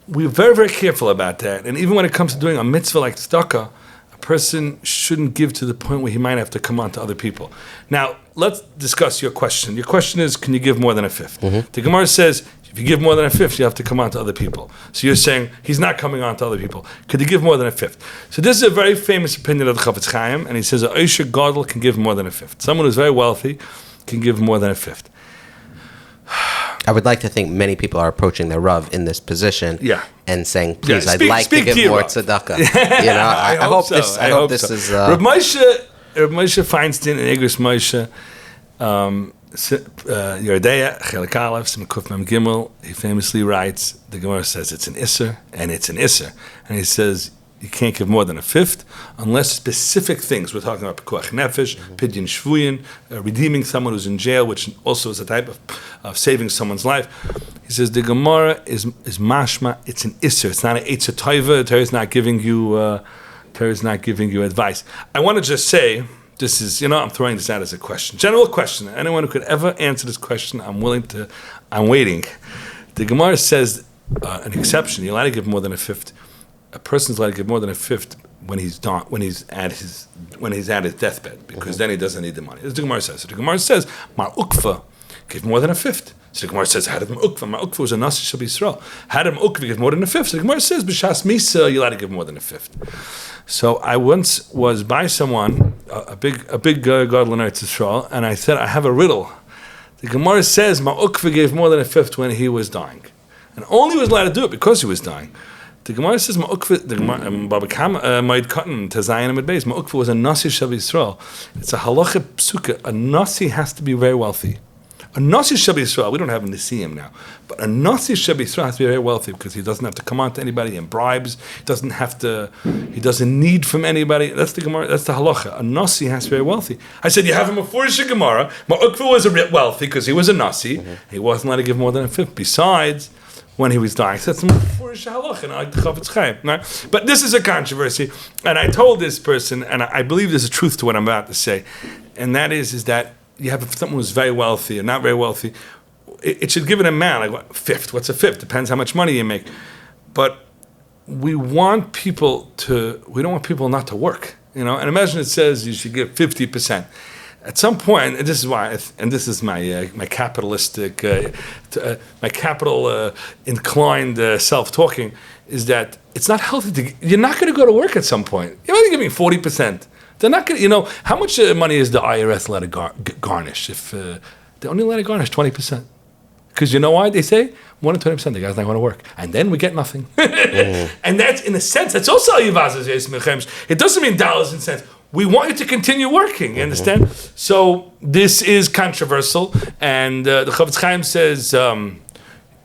We're very, very careful about that. And even when it comes to doing a mitzvah like tzedakah, a person shouldn't give to the point where he might have to come on to other people. Now, let's discuss your question. Your question is, can you give more than a fifth? Mm-hmm. The Gemara says, if you give more than a fifth, you have to come on to other people. So you're saying he's not coming on to other people. Could he give more than a fifth? So this is a very famous opinion of the Lchaim, and he says a Oisher Gadol can give more than a fifth. Someone who's very wealthy can give more than a fifth. I would like to think many people are approaching the Rav in this position and saying, please, I'd like to give more tzedakah. I hope so. I hope this is... Rabbi Moshe Feinstein and Egris Moshe, Yerdea, Chelik Aleph, Simkuf Mem Gimel, he famously writes, the Gemara says it's an Isser, and it's an Isser. And he says, you can't give more than a fifth unless specific things. We're talking about Pekuach Nefesh, Pidyon Shvuyin, redeeming someone who's in jail, which also is a type of saving someone's life. He says the Gemara is mashma. It's an Isser. It's not an Eitzer Toiva. Torah is not giving you advice. I want to just say, this is, I'm throwing this out as a question. General question. Anyone who could ever answer this question, I'm waiting. The Gemara says an exception. You're allowed to give more than a fifth. A person's allowed to give more than a fifth when he's at his deathbed, because then he doesn't need the money. As the Gemara says. So the Gemara says, Mar Ukva, give more than a fifth. So the Gemara says, how did Ukva? Mar Ukva was a Nasi Shal Yisrael. How did Ukva give more than a fifth? So the Gemara says, B'shas Misa, you're allowed to give more than a fifth. So I once was by someone, a big gadol in Eretz Yisrael, and I said, I have a riddle. The Gemara says, Mar Ukva gave more than a fifth when he was dying, and only was allowed to do it because he was dying. The Gemara says, Baba Kama, Ma'id Cotton, Tazayin Amid Beis, Ma'ukva was a Nasi Shal Yisrael. It's a halacha psuka. A Nasi has to be very wealthy. A Nasi Shal Yisrael, we don't have Nisiim now, but a Nasi Shal Yisrael has to be very wealthy because he doesn't have to come on to anybody and bribes. He doesn't need from anybody. That's the Gemara, that's the halacha. A Nasi has to be very wealthy. I said, you have him a Furish Gemara. Ma'ukva was a bit wealthy because he was a Nasi. Mm-hmm. He wasn't allowed to give more than a fifth. Besides, when he was dying, so that's for halach and like the Chavetz Chaim. Right? But this is a controversy, and I told this person, and I believe there's a truth to what I'm about to say, and that is that you have someone who's very wealthy or not very wealthy. It should give an amount, like fifth. What's a fifth? Depends how much money you make. But we don't want people not to work. And imagine it says you should give 50%. At some point, and this is why, and this is my capitalistic, my capital inclined self-talking, is that it's not healthy you're not going to go to work at some point. You're only giving 40%. They're not going to, how much money is the IRS allowed to garnish? If they only allowed to garnish 20%. Because you know why they say? More than 20%, the guy's not going to work. And then we get nothing. And that's, in a sense, that's also it doesn't mean dollars and cents. We want you to continue working, you understand? So this is controversial, and the Chavetz Chaim says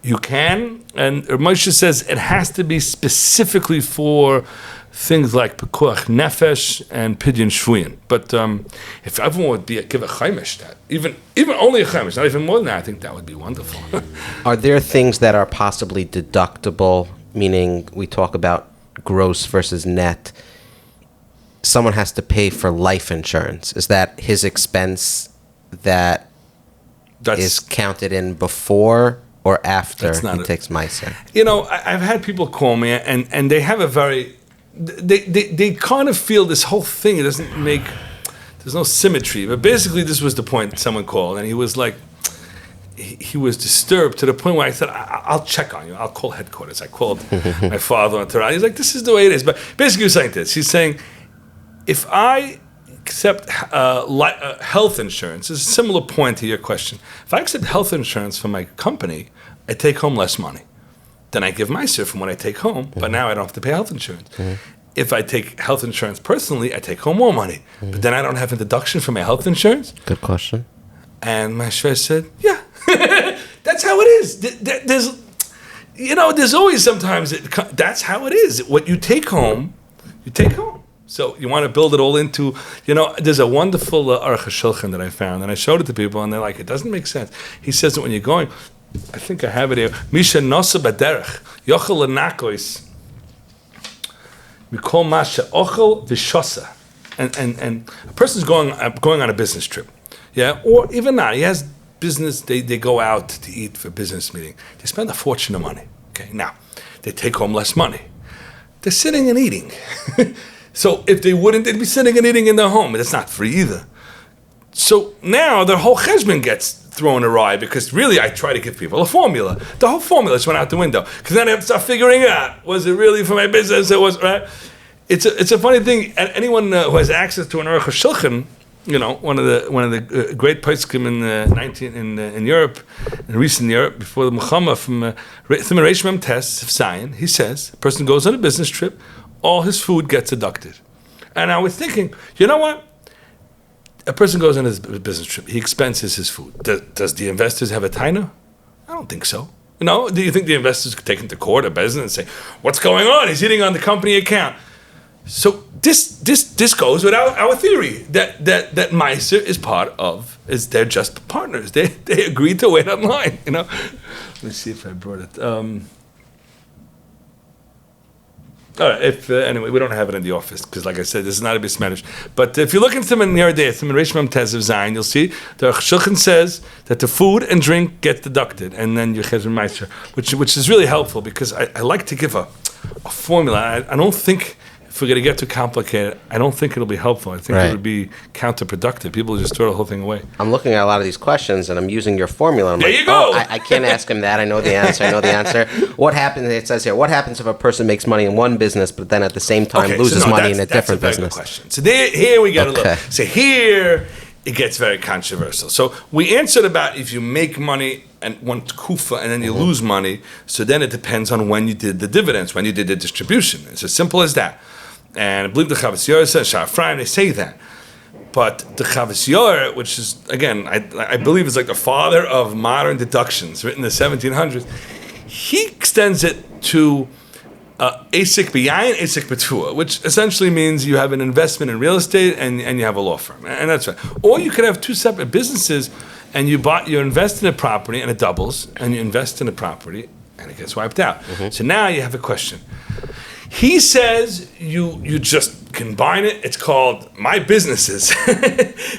you can, and Moshe says it has to be specifically for things like Pekuach Nefesh and Pidyon Shvuyin. But if everyone would give a chaimish, that even only a chaimish, not even more than that, I think that would be wonderful. Are there things that are possibly deductible, meaning we talk about gross versus net? Someone has to pay for life insurance. Is that his expense that's is counted in before or after he takes Maaser? I've had people call me and they have a very... They kind of feel this whole thing, it doesn't make... There's no symmetry. But basically this was the point someone called, and he was like... He was disturbed to the point where I said, I'll check on you. I'll call headquarters. I called my father on Torah. He's like, this is the way it is. But basically he was saying this. He's saying... If I accept health insurance, it's a similar point to your question. If I accept health insurance from my company, I take home less money. Then I give Maaser from what I take home, but now I don't have to pay health insurance. if I take health insurance personally, I take home more money. But then I don't have a deduction for my health insurance. Good question. And my shver said, yeah, that's how it is. There's always sometimes, that's how it is. What you take home, you take home. So you want to build it all into, there's a wonderful Aruch HaShulchan that I found, and I showed it to people, and they're like, it doesn't make sense. He says that when you're going, I think I have it here, Misha Nosa Baderech, Yochel Lenakois, Mikol Masha Ochel Vishosa. And a person's going on a business trip, yeah, or even not, he has business, they go out to eat for a business meeting. They spend a fortune of money, okay? Now, they take home less money. They're sitting and eating. So if they wouldn't, they'd be sitting and eating in their home. It's not free either. So now their whole cheshbon gets thrown awry because really I try to give people a formula. The whole formula just went out the window because then I have to start figuring out, was it really for my business? It was, right? It's a funny thing. And anyone who has access to an Aruch HaShulchan, one of the great poskim in Europe, in recent Europe, before the Muhammad from Reish Mem Tes of Zion, he says, a person goes on a business trip, all his food gets deducted. And I was thinking, you know what? A person goes on his business trip, he expenses his food. Does the investors have a taina? I don't think so. Do you think the investors could take him to court or business and say, what's going on? He's eating on the company account. So this goes with our theory that Maaser is they're just partners. They agreed to wait online, Let me see if I brought it. All right, anyway, we don't have it in the office because, like I said, this is not a bismedish. But if you look into them in your day, in Reish Mem Tes of Zion, you'll see the Shulchan says that the food and drink get deducted, and then your cheshbon Maaser, which is really helpful because I like to give a formula. I don't think, if we're going to get too complicated, I don't think it'll be helpful. I think it would be counterproductive. People just throw the whole thing away. I'm looking at a lot of these questions, and I'm using your formula. There you go. I can't ask him that. I know the answer. What happens, it says here, what happens if a person makes money in one business, but then at the same time loses money in a different business? That's a very good question. So here we got to look. So here it gets very controversial. So we answered about if you make money and one kufa and then you lose money, so then it depends on when you did the dividends, when you did the distribution. It's as simple as that. And I believe the Chavis Yosef, Shah Ephraim, they say that. But the Chavis Yosef, which is, again, I believe is like the father of modern deductions, written in the 1700s, he extends it to Asik B'yayin, Asik B'tua, which essentially means you have an investment in real estate and you have a law firm. And that's right. Or you could have two separate businesses and you invest in a property and it doubles, and you invest in a property and it gets wiped out. Mm-hmm. So now you have a question. He says you just combine it. It's called my businesses.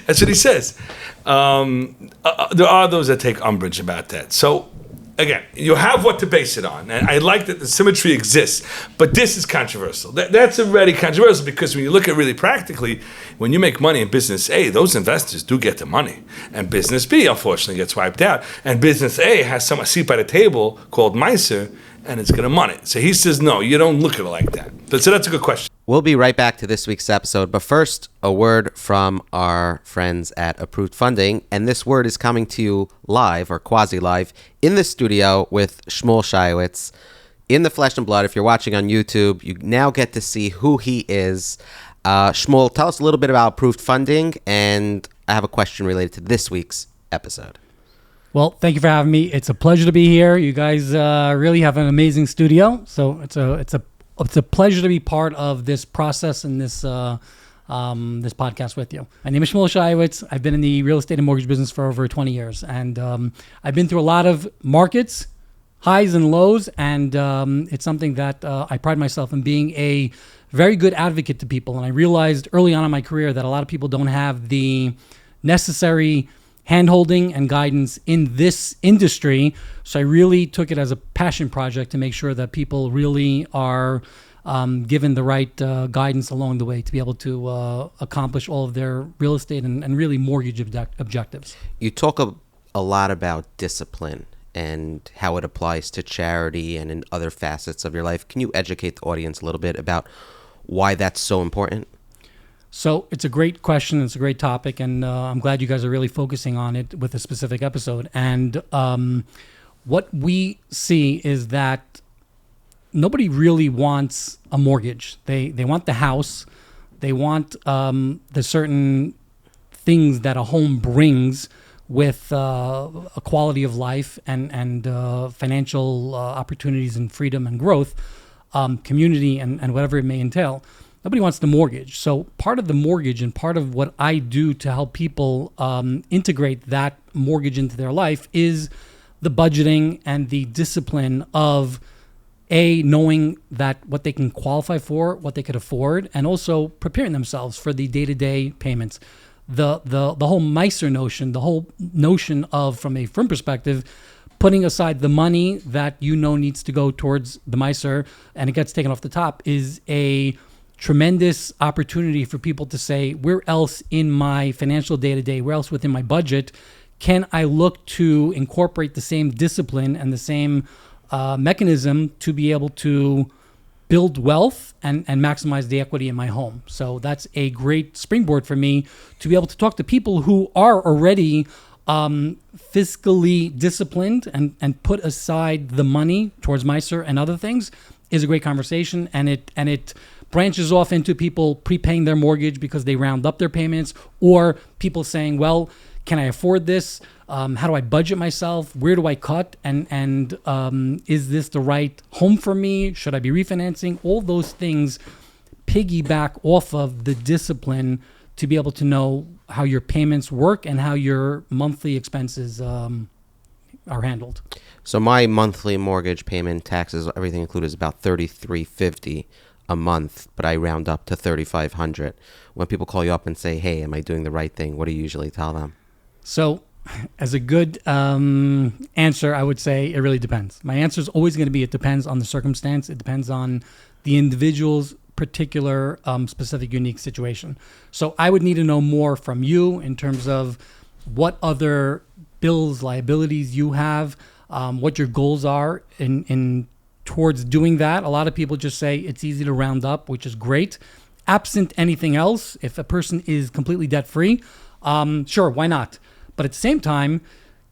That's what he says. There are those that take umbrage about that. So again, you have what to base it on. And I like that the symmetry exists. But this is controversial. That's already controversial because when you look at really practically, when you make money in business A, those investors do get the money. And business B, unfortunately, gets wiped out. And business A has a seat by the table called Maaser, and it's going to money. So he says, no, you don't look at it like that. So that's a good question. We'll be right back to this week's episode, but first, a word from our friends at Approved Funding, and this word is coming to you live, or quasi-live, in the studio with Shmuel Shaiwitz, in the flesh and blood. If you're watching on YouTube, you now get to see who he is. Shmuel, tell us a little bit about Approved Funding, and I have a question related to this week's episode. Well, thank you for having me. It's a pleasure to be here. You guys really have an amazing studio, so it's a pleasure to be part of this process and this this podcast with you. My name is Shmuel Shaiwitz. I've been in the real estate and mortgage business for over 20 years, and I've been through a lot of markets, highs and lows, and it's something that I pride myself in being a very good advocate to people. And I realized early on in my career that a lot of people don't have the necessary hand-holding and guidance in this industry. So I really took it as a passion project to make sure that people really are given the right guidance along the way to be able to accomplish all of their real estate and really mortgage objectives. You talk a lot about discipline and how it applies to charity and in other facets of your life. Can you educate the audience a little bit about why that's so important? So it's a great question. It's a great topic, and I'm glad you guys are really focusing on it with a specific episode. And what we see is that nobody really wants a mortgage. They want the house. They want the certain things that a home brings with a quality of life and financial opportunities and freedom and growth, community and whatever it may entail. Nobody wants the mortgage. So part of the mortgage and part of what I do to help people integrate that mortgage into their life is the budgeting and the discipline of knowing that what they can qualify for, what they could afford, and also preparing themselves for the day-to-day payments. The whole Maaser notion, the whole notion of, from a frum perspective, putting aside the money that needs to go towards the Maaser and it gets taken off the top is a tremendous opportunity for people to say, where else in my financial day-to-day, where else within my budget can I look to incorporate the same discipline and the same mechanism to be able to build wealth and maximize the equity in my home. So that's a great springboard for me to be able to talk to people who are already fiscally disciplined and put aside the money towards Maaser and other things is a great conversation. And it branches off into people prepaying their mortgage because they round up their payments, or people saying, well, can I afford this? How do I budget myself? Where do I cut? And is this the right home for me? Should I be refinancing? All those things piggyback off of the discipline to be able to know how your payments work and how your monthly expenses are handled. So my monthly mortgage payment, taxes, everything included, is about $3,350 a month, but I round up to $3,500. When people call you up and say, hey, am I doing the right thing? What do you usually tell them? So as a good answer, I would say it really depends. My answer is always going to be it depends on the circumstance. It depends on the individual's particular specific unique situation. So I would need to know more from you in terms of what other bills, liabilities you have, what your goals are in towards doing that. A lot of people just say it's easy to round up, which is great. Absent anything else, if a person is completely debt-free, sure, why not? But at the same time,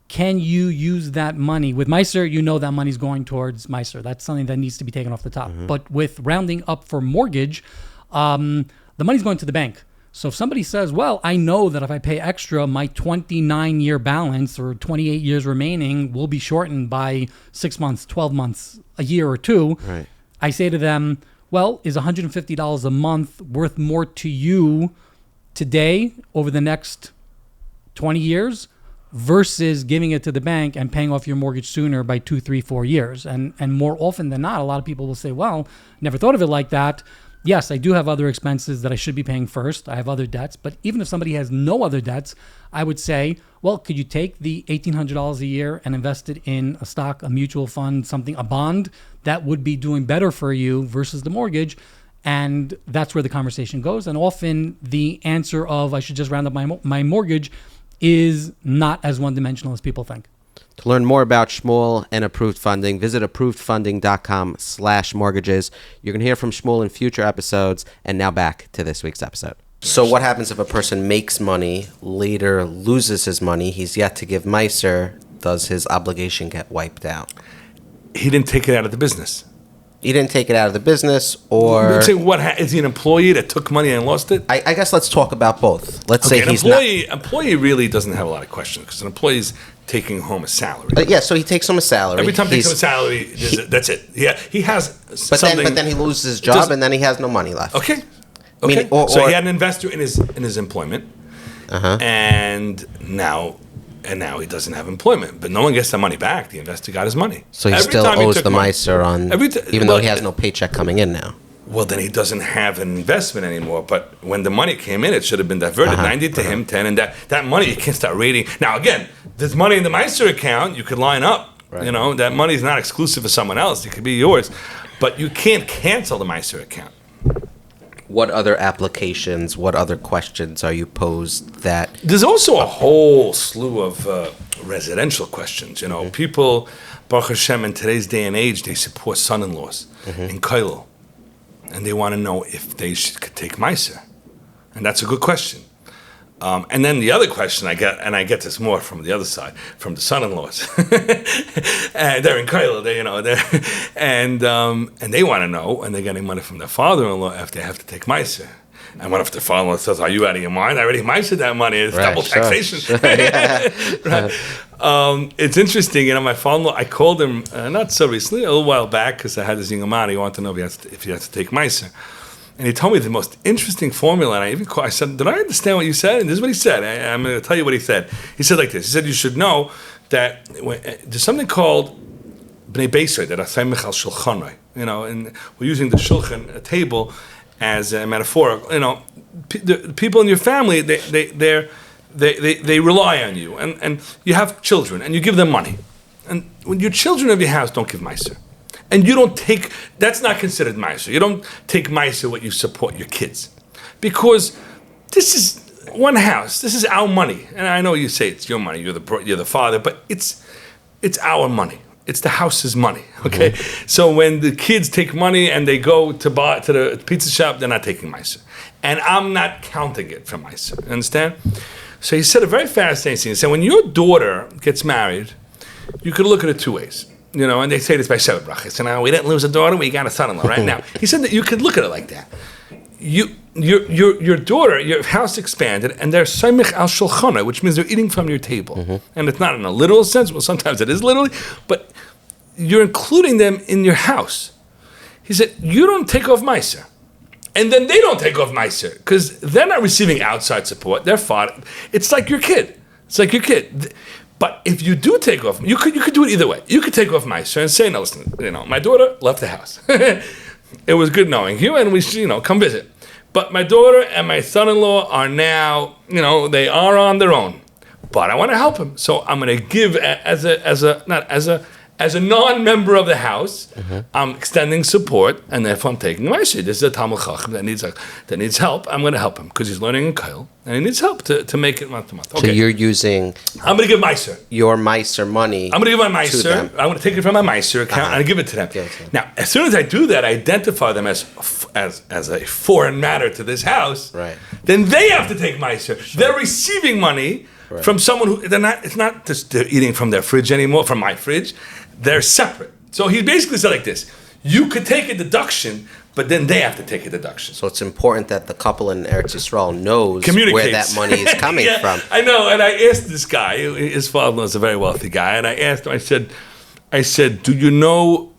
can you use that money? With Maaser, that money's going towards Maaser. That's something that needs to be taken off the top. Mm-hmm. But with rounding up for mortgage, the money's going to the bank. So if somebody says, well, I know that if I pay extra, my 29-year balance or 28 years remaining will be shortened by 6 months, 12 months, a year or two. Right. I say to them, well, is $150 a month worth more to you today over the next 20 years versus giving it to the bank and paying off your mortgage sooner by 2, 3, 4 years? And more often than not, a lot of people will say, well, never thought of it like that. Yes, I do have other expenses that I should be paying first. I have other debts. But even if somebody has no other debts, I would say, well, could you take the $1,800 a year and invest it in a stock, a mutual fund, something, a bond that would be doing better for you versus the mortgage? And that's where the conversation goes. And often the answer of I should just round up my mortgage is not as one-dimensional as people think. To learn more about Shmuel and approved funding, visit approvedfunding.com/mortgages. You're going to hear from Shmuel in future episodes. And now back to this week's episode. So what happens if a person makes money, later loses his money, he's yet to give Maaser, does his obligation get wiped out? He didn't take it out of the business. He didn't take it out of the business, or... Is he an employee that took money and lost it? I guess let's talk about both. Let's say he's employee really doesn't have a lot of questions because an employee's taking home a salary. So he takes home a salary. Every time he takes home a salary, that's it. Yeah, he has something. But then he loses his job, and then he has no money left. Okay. Meaning, so he had an investor in his employment, and now he doesn't have employment. But no one gets that money back. The investor got his money. So he still owes the Maaser even though he has no paycheck coming in now. Well, then he doesn't have an investment anymore. But when the money came in, it should have been diverted. 90 to him, 10. And that money, you can't start rating. Now, again, there's money in the Maaser account. You could line up. Right. That money is not exclusive to someone else. It could be yours. But you can't cancel the Maaser account. What other applications, what other questions are you posed that... There's also a whole slew of residential questions. People, Baruch Hashem, in today's day and age, they support son-in-laws in Kailo. And they want to know if they could take Maaser. And that's a good question. And then the other question I get, and I get this more from the other side, from the son-in-laws, and they're in Kaila, and they want to know, and they're getting money from their father-in-law if they have to take Maaser. And what if the father-in-law says, "Are you out of your mind? I already Maasered that money. It's double taxation." Sure. Right? It's interesting, my father-in-law. I called him not so recently, a little while back, because I had this young man. He wanted to know if he has to take Maaser. And he told me the most interesting formula, and I said, "Did I understand what you said?" And this is what he said. I'm going to tell you what he said. He said like this. He said, "You should know that there's something called bnei beisoy, that asaymich al shulchanoi. And we're using the shulchan, a table, as a metaphor. The people in your family, they rely on you, and you have children, and you give them money, and when your children of your house don't give Maaser." And you don't take, that's not considered Maaser. You don't take Maaser what you support your kids. Because this is one house. This is our money. And I know you say it's your money, you're the father, but it's our money. It's the house's money, okay? Mm-hmm. So when the kids take money and they go to the pizza shop, they're not taking Maaser. And I'm not counting it for Maaser, understand? So he said a very fascinating thing. He said, when your daughter gets married, you could look at it two ways. And they say this by Sheva Brachas. So now we didn't lose a daughter, we got a son-in-law right now. He said that you could look at it like that. Your daughter, your house expanded, and they're saymich al shulchana, which means they're eating from your table. Mm-hmm. And it's not in a literal sense. Well, sometimes it is literally, but you're including them in your house. He said, you don't take off Maaser. And then they don't take off Maaser, because they're not receiving outside support. They're father. It's like your kid. It's like your kid. But if you do take off, you could do it either way. You could take off Maaser and say, "No, listen, my daughter left the house. It was good knowing you, and we should, come visit. But my daughter and my son-in-law are now, they are on their own. But I want to help him, so I'm going to give as a non-member of the house. Mm-hmm. I'm extending support, and therefore I'm taking Maaser. This is a Talmud Chacham that needs help. I'm going to help him because he's learning in Kail, and he needs help to make it month to month." Okay. So you're using. I'm going to give Maaser. Your Maaser money. I'm going to give my Maaser. I'm going to take it from my Maaser account and give it to them. Now, as soon as I do that, I identify them as a foreign matter to this house. Right. Then they have to take Maaser. Sure. They're receiving money from someone who it's not just they're eating from their fridge anymore, from my fridge. They're separate. So he basically said like this: you could take a deduction, but then they have to take a deduction. So it's important that the couple in Eretz Yisrael knows where that money is coming from. I know, and I asked this guy, his father-in-law is a very wealthy guy, and I asked him, I said, "Do you know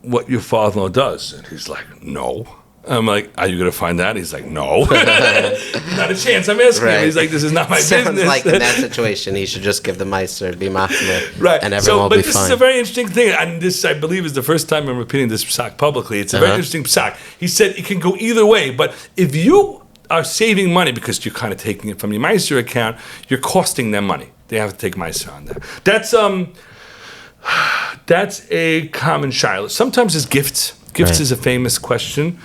what your father-in-law does?" And he's like, "No." I'm like, "Are you going to find out?" He's like, "No." Not a chance. I'm asking him. He's like, "This is not my business." Sounds like in that situation, he should just give the Maaser, be mafia, right? And everyone will be fine. But this is a very interesting thing, and this, I believe, is the first time I'm repeating this psak publicly. It's a very interesting psak. He said it can go either way, but if you are saving money because you're kind of taking it from your Maaser account, you're costing them money. They have to take Maaser on that. That's a common shiloh. Sometimes it's gifts. Gifts is a famous question.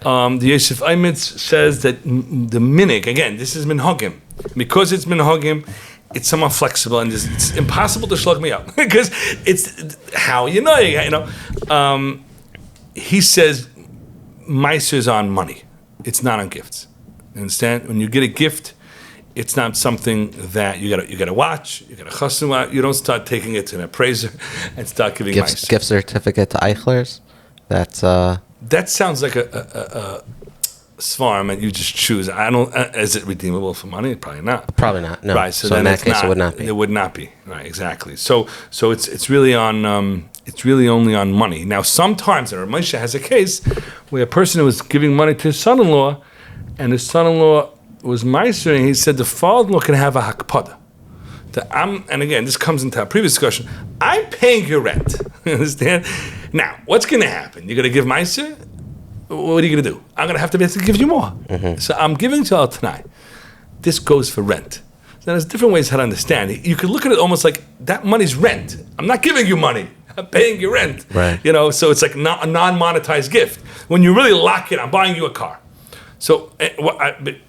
The Yosef Aimitz says that the minig, again, this is minhagim. Because it's minhagim, it's somewhat flexible, and it's impossible to slug me up because it's how you know. He says Maaser is on money. It's not on gifts. You understand? When you get a gift, it's not something that you gotta watch. You gotta chasum. You don't start taking it to an appraiser and start giving Maaser. Gift certificate to Eichler's. That sounds like a svarm, and you just choose. I don't. Is it redeemable for money? Probably not. Probably not. No. Right. So in that case, it would not be. It would not be. Right. Exactly. So it's really on. It's really only on money. Now, sometimes, and Moshe has a case where a person who was giving money to his son-in-law, and his son-in-law was Maaser, and he said the father-in-law can have a hakpada. And again, this comes into our previous discussion. I'm paying your rent. You understand? Now, what's going to happen? You're going to give Maaser? What are you going to do? I'm going to have to basically give you more. Mm-hmm. So I'm giving to you tonight. This goes for rent. Now, there's different ways how to understand it. You could look at it almost like that money's rent. I'm not giving you money. I'm paying you rent. Right. So it's like a non-monetized gift. When you really lock it, I'm buying you a car. So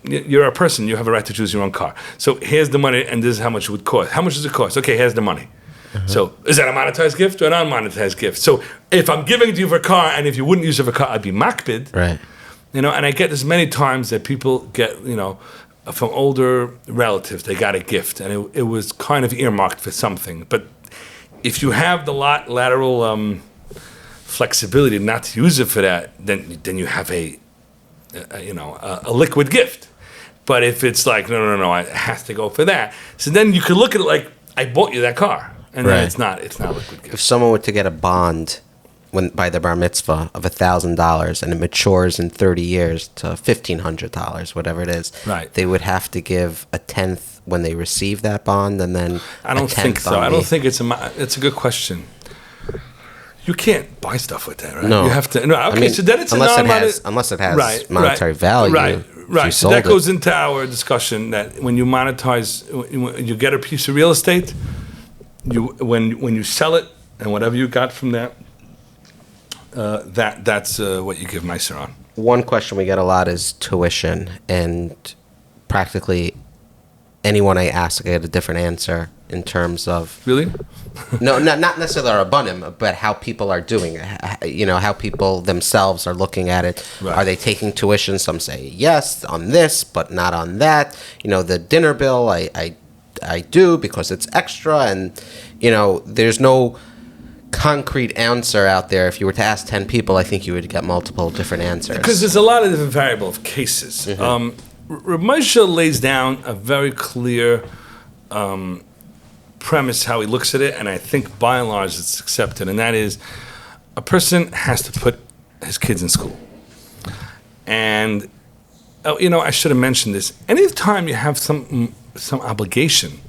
you're a person, you have a right to choose your own car. So here's the money, and this is how much it would cost. How much does it cost? Okay, here's the money. Uh-huh. So is that a monetized gift or a non-monetized gift? So if I'm giving it to you for a car, and if you wouldn't use it for a car, I'd be makbid. Right. And I get this many times that people get, from older relatives. They got a gift, and it was kind of earmarked for something. But if you have the lateral flexibility not to use it for that, then you have a liquid gift. But if it's like no, it has to go for that. So then you could look at it like I bought you that car, and then it's not a liquid gift. If someone were to get a bond by the bar mitzvah of $1,000 and it matures in 30 years to $1,500, whatever it is, they would have to give a tenth when they receive that bond, and then I don't think so. I don't think it's a good question. You can't buy stuff with that, right? No. You have to. No, okay, so then it's unless it has monetary value. Right. So that goes into our discussion that when you monetize, when you get a piece of real estate, when you sell it and whatever you got from that, that's what you give Maaser on. One question we get a lot is tuition, and practically anyone I ask, I get a different answer in terms of... Really? No, not necessarily our rabbanim, but how people are doing it. How people themselves are looking at it. Right. Are they taking tuition? Some say yes on this, but not on that. The dinner bill, I do because it's extra, and, there's no concrete answer out there. If you were to ask 10 people, I think you would get multiple different answers. Because there's a lot of different variable of cases. Mm-hmm. Rabbi Moshe lays down a very clear premise how he looks at it, and I think by and large it's accepted, and that is a person has to put his kids in school. And I should have mentioned this. Anytime you have some obligation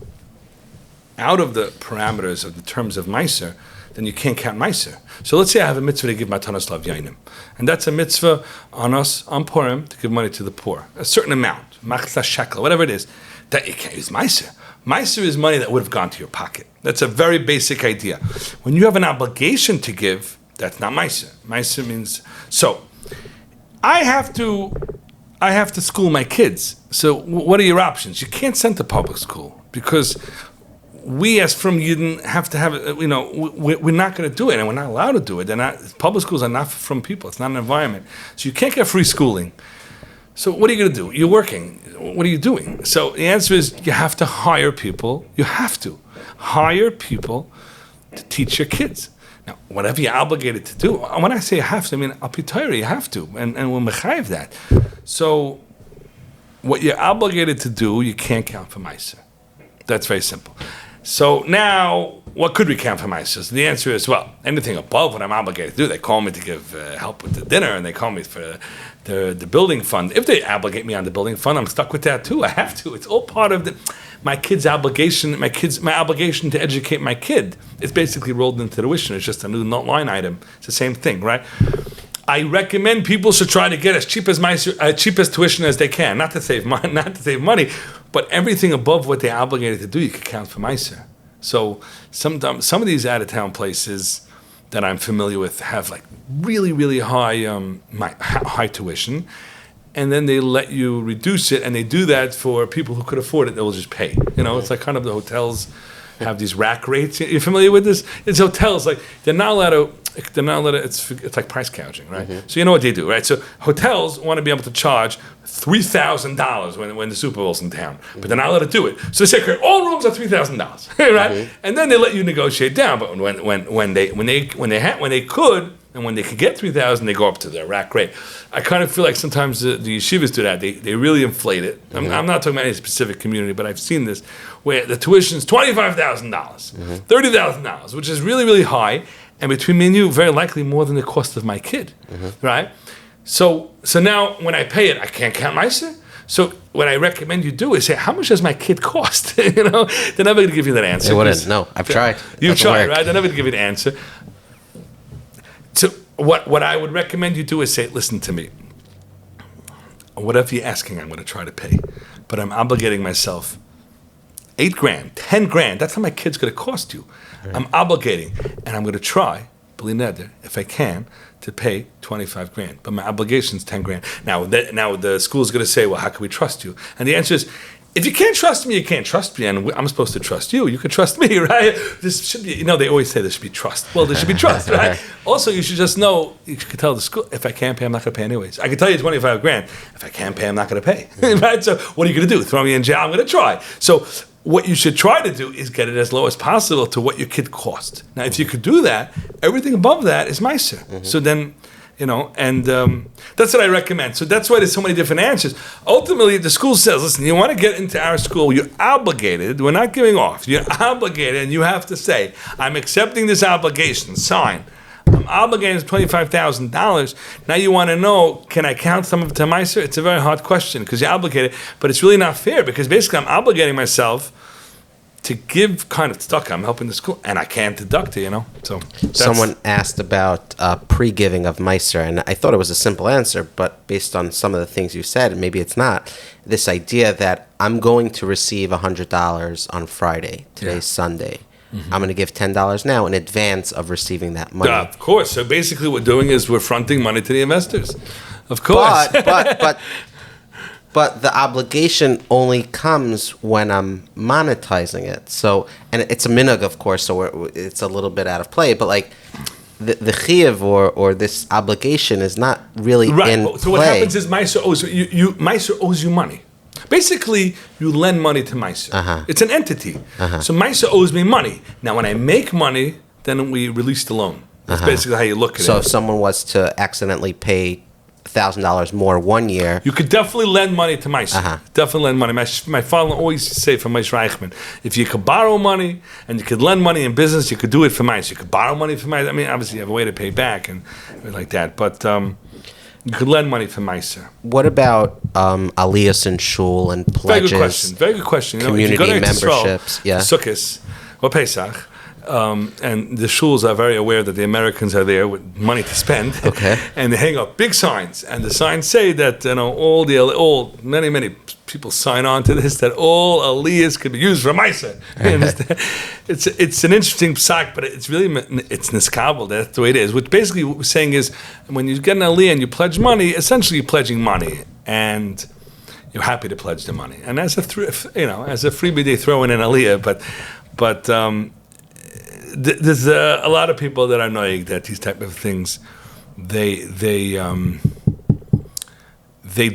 out of the parameters of the terms of Maaser, then you can't count Maaser. So let's say I have a mitzvah to give matanos l'avyanim, and that's a mitzvah on us on Purim to give money to the poor, a certain amount, machzah shekel, whatever it is, that you can't use Maaser. Maaser is money that would have gone to your pocket. That's a very basic idea. When you have an obligation to give, that's not Maaser. Maaser means so. I have to school my kids. So what are your options? You can't send to public school because we as frum Yidden have to have it, we're not going to do it, and we're not allowed to do it. Public schools are not from people. It's not an environment. So you can't get free schooling. So what are you going to do? You're working. What are you doing? So the answer is you have to hire people. You have to hire people to teach your kids. Now, whatever you're obligated to do, when I say you have to, I mean, al pi Torah, you have to, and we're mechayev that. So what you're obligated to do, you can't count for Maaser. That's very simple. So now, what could we count for Maaser? So the answer is, well, anything above what I'm obligated to do. They call me to give help with the dinner, and they call me for the building fund. If they obligate me on the building fund, I'm stuck with that too. I have to. It's all part of my kid's obligation. My obligation to educate my kid. It's basically rolled into the tuition. It's just a new line item. It's the same thing, right? I recommend people should try to get as cheap as tuition as they can, not to save money, but everything above what they're obligated to do, you can count for Maaser. So some of these out of town places that I'm familiar with have like really, really high tuition, and then they let you reduce it, and they do that for people who could afford it. They'll just pay. It's like kind of the hotels have these rack rates. You're familiar with this? It's hotels like they're not allowed to. It's like price gouging, right? Mm-hmm. So you know what they do, right? So hotels want to be able to charge $3,000 when the Super Bowl's in town, but they're not allowed to do it. So they say, okay, all rooms are $3,000, right? Mm-hmm. And then they let you negotiate down. But when they could and when they could get $3,000, they go up to their rack rate. I kind of feel like sometimes the yeshivas do that. They really inflate it. Mm-hmm. I'm not talking about any specific community, but I've seen this where the tuition is $25,000, $30,000, which is really, really high. And between me and you, very likely more than the cost of my kid, right? So now when I pay it, I can't count Maaser. So what I recommend you do is say, how much does my kid cost? They're never going to give you that answer. They wouldn't. No, I've tried. You've tried, right? They're never going to give you the answer. So what I would recommend you do is say, listen to me. Whatever you're asking, I'm going to try to pay. But I'm obligating myself $8,000, $10,000. That's how my kid's going to cost you. Right. I'm obligating, and I'm going to try, bli neder, if I can, to pay $25,000. But my obligation is $10,000. Now the school is going to say, well, how can we trust you? And the answer is, if you can't trust me, you can't trust me, and I'm supposed to trust you. You can trust me, right? This should be, they always say there should be trust. Well, there should be trust, right? Also, you should just know, you could tell the school, if I can't pay, I'm not going to pay anyways. I can tell you 25 grand. If I can't pay, I'm not going to pay, right? So what are you going to do? Throw me in jail? I'm going to try. So what you should try to do is get it as low as possible to what your kid cost. Now, if you could do that, everything above that is Maaser. So then, that's what I recommend. So that's why there's so many different answers. Ultimately, the school says, listen, you want to get into our school, you're obligated. We're not giving off. You're obligated, and you have to say, I'm accepting this obligation. Sign. I'm obligated $25,000. Now you want to know, can I count some of it to Maaser? It's a very hard question because you're obligated, but it's really not fair because basically I'm obligating myself to give kind of tzedakah. I'm helping the school, and I can't deduct it, So someone asked about pre-giving of Maaser, and I thought it was a simple answer, but based on some of the things you said, maybe it's not. This idea that I'm going to receive $100 on Friday. Today's Sunday. Mm-hmm. I'm going to give $10 now in advance of receiving that money. Of course. So basically, what we're doing is we're fronting money to the investors. Of course. But the obligation only comes when I'm monetizing it. So, and it's a minhag, of course, so it's a little bit out of play. But like the chiyuv or this obligation is not really in play. So what happens is Maaser owes you money. Basically, you lend money to Maaser. It's an entity. So Maaser owes me money. Now, when I make money, then we release the loan. That's basically how you look at it. So if someone was to accidentally pay $1,000 more 1 year, you could definitely lend money to Maaser. Definitely lend money. My father always used to say from Lchaim, if you could borrow money and you could lend money in business, you could do it for Maaser. You could borrow money for Maaser. I mean, obviously you have a way to pay back and like that, but you could lend money for Maaser. What about aliyahs in shul and pledges? Very good question. Community memberships, Sukkot or Pesach. And the shuls are very aware that the Americans are there with money to spend, and they hang up big signs, and the signs say that many people sign on to this, that all aliyahs could be used for Maaser. It's an interesting psak, but it's niskabel. That's the way it is. What basically what we're saying is, when you get an aliyah and you pledge money, essentially you're pledging money, and you're happy to pledge the money. And as a freebie, they throw in an aliyah, but there's a lot of people that are knowing that these type of things, they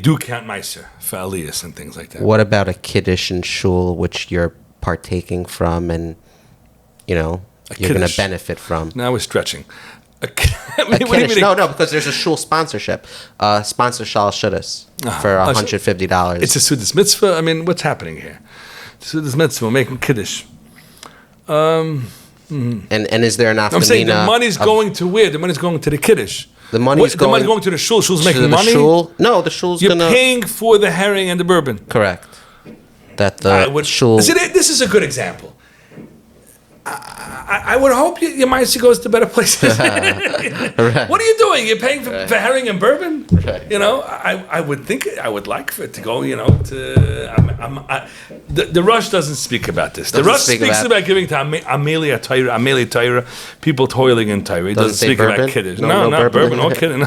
do count Maaser for aliyahs and things like that. What about a kiddush in shul, which you're partaking from, and you're going to benefit from? Now we're stretching. Kiddush, no, because there's a shul sponsorship. Sponsor shal shuddas for $150. It's a Sudas mitzvah. I mean, what's happening here? Sudas mitzvah, we're making kiddush. And is there enough? I'm saying the money's going to where? The money's going to the kiddush. The money's going to the shul. Shul's making money. No, the shul's You're paying for the herring and the bourbon. Correct. That the shul. See, this is a good example. I would hope your Maaser goes to better places. Right. What are you doing? You're paying for herring and bourbon? Right. I would think I would like for it to go, the Rush doesn't speak about this. The Rush speaks about giving to Amelia Torah, people toiling in Torah. He doesn't speak bourbon? about kiddush. No, not bourbon, no kidding.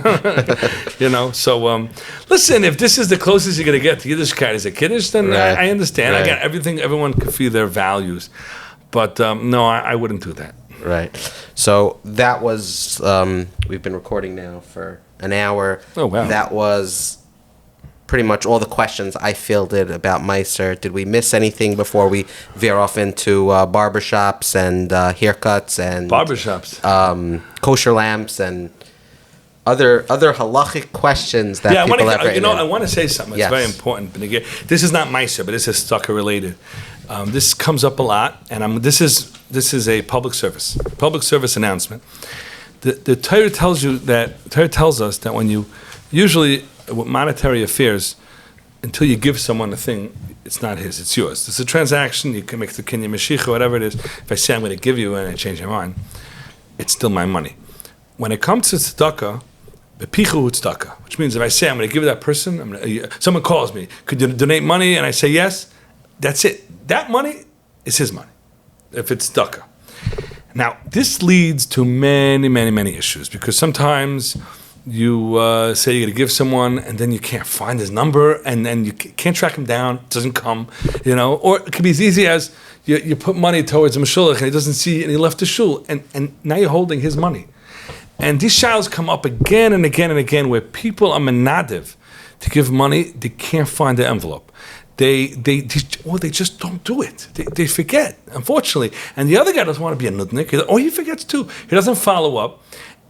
So listen, if this is the closest you're going to get to Yiddishkeit as a kiddush, then I understand. Right. Again, everyone can feel their values. But no, I wouldn't do that. Right. So that was, we've been recording now for an hour. Oh, wow. That was pretty much all the questions I fielded about Maaser. Did we miss anything before we veer off into barbershops and haircuts and... Barbershops. Kosher lamps and other halachic questions that people have written in. I want to say something. It's very important. This is not Maaser, but this is tzedakah related. This comes up a lot, and this is a public service announcement. The Torah tells us that when you usually with monetary affairs, until you give someone a thing, it's not his, it's yours. It's a transaction. You can make the kinyan mashiach or whatever it is. If I say I'm going to give you and I change my mind, it's still my money. When it comes to tzedakah, bepichu tzedakah, which means if I say I'm going to give that person, someone calls me, could you donate money? And I say yes. That's it. That money is his money, if it's tzedakah. Now, this leads to many, many, many issues, because sometimes you say you're going to give someone, and then you can't find his number, and then you can't track him down. It doesn't come, Or it could be as easy as you put money towards a mashulach, and he doesn't see it, and he left the shul, and now you're holding his money. And these shilos come up again and again and again, where people are menadiv to give money, they can't find the envelope. They just don't do it. They forget, unfortunately. And the other guy doesn't want to be a nudnik, or he forgets too. He doesn't follow up.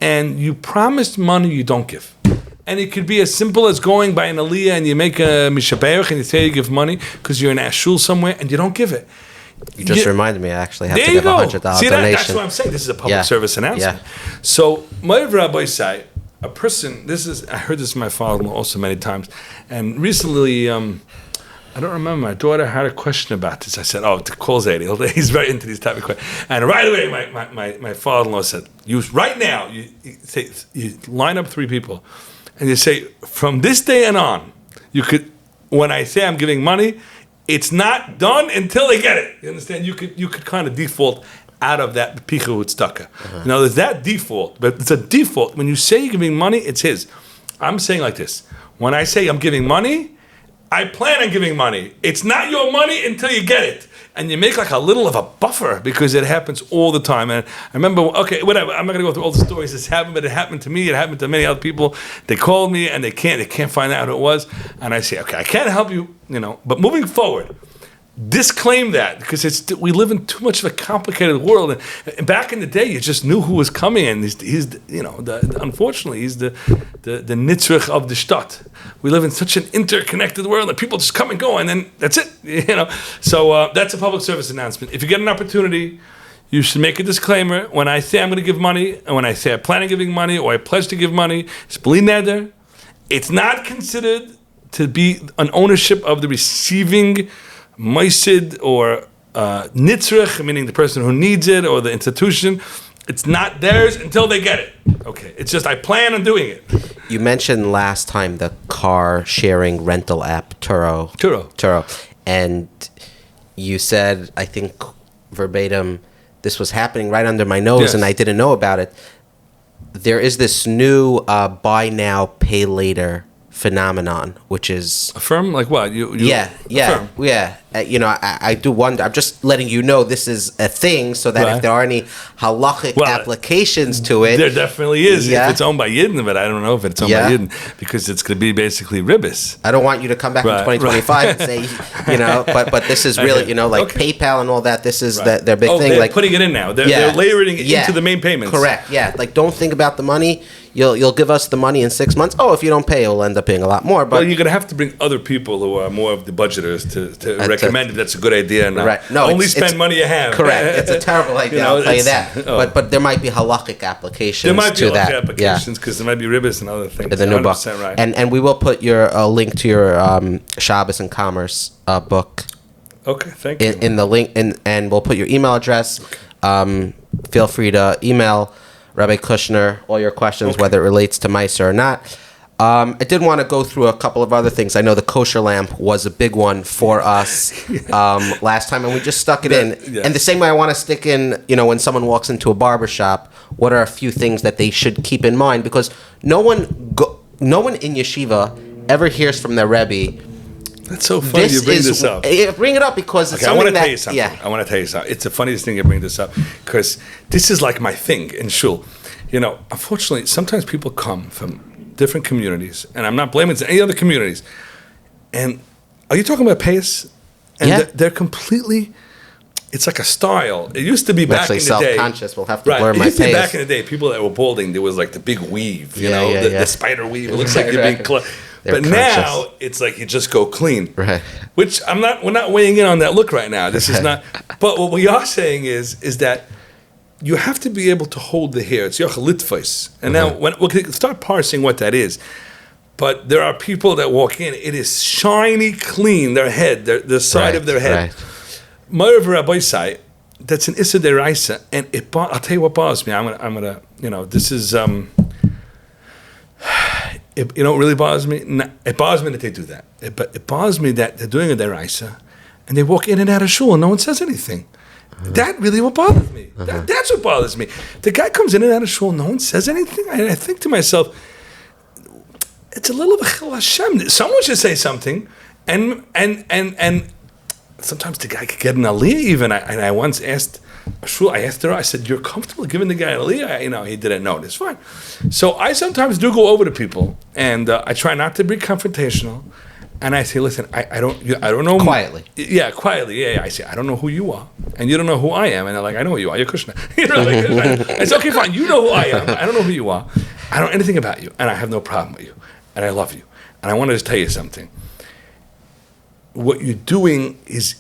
And you promised money you don't give. And it could be as simple as going by an aliyah and you make a mishabeach and you say you give money because you're in a shul somewhere and you don't give it. You just reminded me I actually have to give $100 See, donation. That's what I'm saying. This is a public service announcement. Yeah. So, my Rabbi say, a person, I heard this from my father also many times, and recently, I don't remember, my daughter had a question about this. I said, to call Zadie. He's very into these type of questions. And right away, my father-in-law said, right now, you line up 3 people, and you say, from this day and on, when I say I'm giving money, it's not done until they get it. You understand? You could kind of default out of that pichu tzedakah. There's that default, but it's a default. When you say you're giving money, it's his. I'm saying like this. When I say I'm giving money, I plan on giving money. It's not your money until you get it. And you make like a little of a buffer because it happens all the time. And I remember, whatever, I'm not going to go through all the stories this happened, but it happened to me. It happened to many other people. They called me and they can't find out who it was. And I say, okay, I can't help you, but moving forward, disclaim that because we live in too much of a complicated world. And back in the day, you just knew who was coming, and unfortunately, he's the nitzrich of the shtat. We live in such an interconnected world that people just come and go, and then that's it. So that's a public service announcement. If you get an opportunity, you should make a disclaimer. When I say I'm going to give money, and when I say I plan on giving money, or I pledge to give money, it's bli neder. It's not considered to be an ownership of the receiving Maaser or nitzrich, meaning the person who needs it or the institution. It's not theirs until they get it. Okay, it's just I plan on doing it. You mentioned last time the car sharing rental app Turo, and you said, I think verbatim, this was happening right under my nose, and I didn't know about it. There is this new buy now, pay later phenomenon, which is a frum, like what? I do wonder. I'm just letting you know this is a thing, so that if there are any halachic applications to it, there definitely is. If it's owned by Yidden, but I don't know if it's owned by Yidden because it's going to be basically ribbis. I don't want you to come back in 2025 and say, but this is really, PayPal and all that. This is their big thing. They're like putting it in now. They're layering it into the main payments. Correct. Yeah. Like, don't think about the money. You'll give us the money in 6 months. Oh, if you don't pay, you'll end up paying a lot more. But you're going to have to bring other people who are more of the budgeters to recommend if that's a good idea. No, only spend money you have. Correct. It's a terrible idea. I'll tell you that. But there might be halachic applications. There might be halachic applications because there might be ribbis and other things. The new book. Right. And we will put your link to your Shabbos and Commerce book. Okay, thank you. In the link, and we'll put your email address. Okay. Feel free to email Rabbi Kushner all your questions, whether it relates to Maaser or not. I did want to go through a couple of other things. I know the kosher lamp was a big one for us last time, and we just stuck it in. Yes. And the same way I want to stick in, when someone walks into a barber shop, what are a few things that they should keep in mind? Because no one in yeshiva ever hears from their Rebbe. That's so funny you bring this up. Bring it up because it's something I want to tell you something. Yeah. I want to tell you something. It's the funniest thing you bring this up because this is like my thing in shul. Unfortunately, sometimes people come from different communities, and I'm not blaming any other communities. And are you talking about payas? And they're completely. It's like a style. It used to be back in the day. Actually, self-conscious. We'll have to blur my payas. Back in the day, people that were balding, there was like the big weave. The spider weave. It looks like you're being close. But now it's like you just go clean, right? Which we're not weighing in on that look right now. This is not. But what we are saying is that you have to be able to hold the hair. It's yochel litfos. And now we'll start parsing what that is. But there are people that walk in. It is shiny clean. Their head, the side of their head. Ma'ariv Rabbi say that's an issa deraisa, and I'll tell you what bothers me. I'm gonna this is. It really bothers me. It bothers me that they do that. But it bothers me that they're doing a deraisa, and they walk in and out of shul and no one says anything. That really what bothers me. That's what bothers me. The guy comes in and out of shul, no one says anything. I think to myself, it's a little of a chil Hashem. Someone should say something, and sometimes the guy could get an aliyah even. I once asked Shul, I asked her, I said, "You're comfortable giving the guy an aliyah?" He didn't know. It's fine. So I sometimes do go over to people, and I try not to be confrontational. And I say, listen, I don't know. Quietly. Quietly. Yeah. I say, I don't know who you are, and you don't know who I am. And they're like, I know who you are. You're Kushner. I say, okay, fine. You know who I am. I don't know who you are. I don't know anything about you, and I have no problem with you, and I love you. And I want to just tell you something. What you're doing is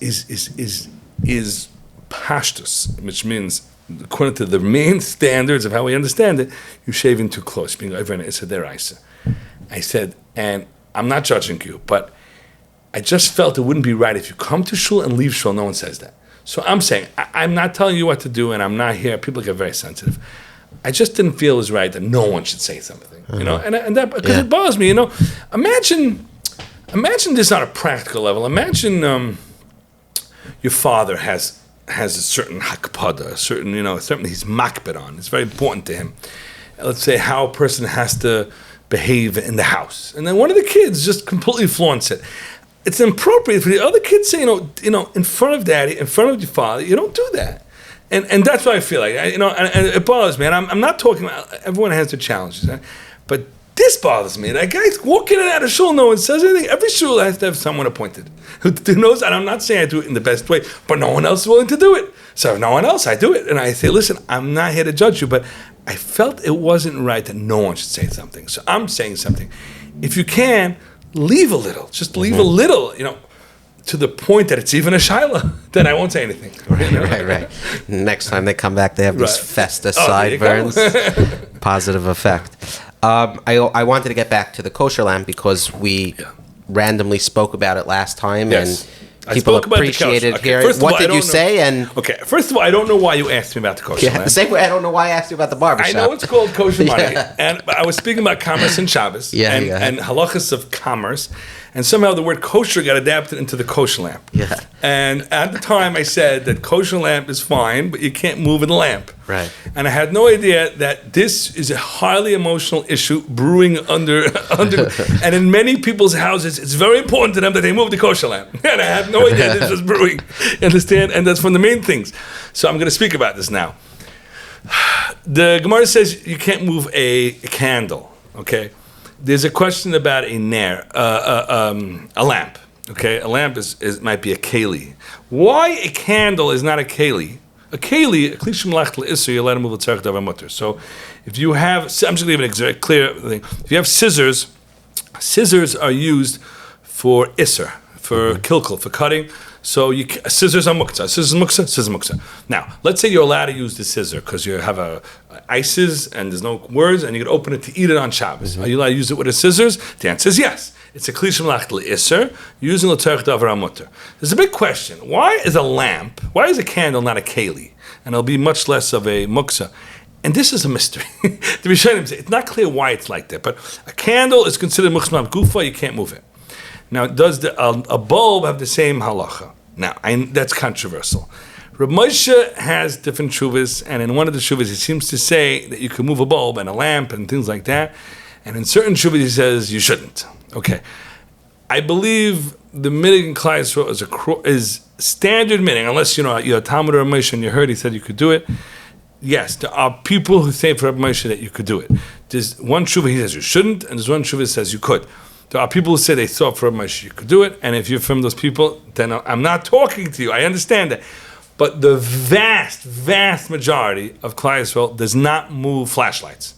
pashtus, which means, according to the main standards of how we understand it, you're shaving too close. Being over it's a deraisa. I said, and I'm not judging you, but I just felt it wouldn't be right if you come to shul and leave shul. No one says that. So I'm saying, I'm not telling you what to do, and I'm not here. People get very sensitive. I just didn't feel it was right that no one should say something, and that because it bothers me. Imagine this on a practical level. Imagine your father has a certain hakpada, a certain something he's makbid on. It's very important to him. Let's say how a person has to behave in the house, and then one of the kids just completely flaunts it. It's inappropriate for the other kids to say, in front of daddy, in front of your father, you don't do that. And that's what I feel like, and it bothers me. And I'm not talking about, everyone has their challenges, right? But this bothers me. That guy's walking in and out of shul, no one says anything. Every shul has to have someone appointed who knows, and I'm not saying I do it in the best way, but no one else is willing to do it. So if no one else, I do it. And I say, listen, I'm not here to judge you, but I felt it wasn't right that no one should say something. So I'm saying something. If you can, leave a little. Just leave a little, to the point that it's even a shaila, then I won't say anything. Right. Next time they come back, they have these Festus sideburns. Positive effect. I wanted to get back to the kosher lamp because we randomly spoke about it last time, yes. And people appreciated hearing. What did you say? And okay, first of all, I don't know why you asked me about the kosher lamp. The same way I don't know why I asked you about the barbershop. I know it's called Kosher Money, and I was speaking about commerce and Shabbos, and halachas of commerce, and somehow the word kosher got adapted into the kosher lamp. Yeah. And at the time, I said that kosher lamp is fine, but you can't move in the lamp. Right. And I had no idea that this is a highly emotional issue brewing under, and in many people's houses, it's very important to them that they move the kosher lamp. And I had no idea this was brewing. You understand? And that's one of the main things. So I'm going to speak about this now. The Gemara says you can't move a candle. Okay. There's a question about a ner, a lamp. Okay, a lamp might be a keli. Why a candle is not a keli? A keli, a klishim lach l'isser, you let him move a tzarech davar mutter. So, if you have, I'm just going to give an exact clear thing. If you have scissors are used for isser, for kilkel, for cutting. So scissors are muktzah. Scissors muktzah. Now, let's say you're allowed to use the scissor because you have ices and there's no words, and you can open it to eat it on Shabbos. Are you allowed to use it with the scissors? The answer is yes. It's a klishim lach l'isser, using l'tzarech davar mutter. There's a big question. Why is a candle not a keli? And it'll be much less of a muktzah. And this is a mystery. The Rishonim say it's not clear why it's like that, but a candle is considered muktzah gufa, you can't move it. Now, does a bulb have the same halacha? Now, that's controversial. Reb Moshe has different shuvas, and in one of the shuvas, he seems to say that you can move a bulb and a lamp and things like that. And in certain shuvas, he says you shouldn't. Okay. I believe the minig in Klal Yisrael is standard minig, unless you're a Talmud or a Moshe and you heard he said you could do it. Yes, there are people who say for Reb Moshe that you could do it. There's one shuva he says you shouldn't, and there's one shuva that says you could. There are people who say they thought for Moshe you could do it, and if you're from those people, then I'm not talking to you. I understand that. But the vast, vast majority of Klal Yisrael does not move flashlights.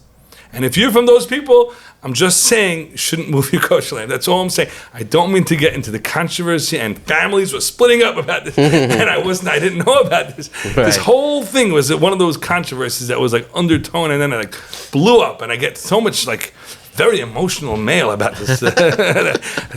And if you're from those people, I'm just saying you shouldn't move your kosher lamp. That's all I'm saying. I don't mean to get into the controversy, and families were splitting up about this, and I didn't know about this. Right. This whole thing was one of those controversies that was like undertone, and then it blew up, and I get so much very emotional mail about this.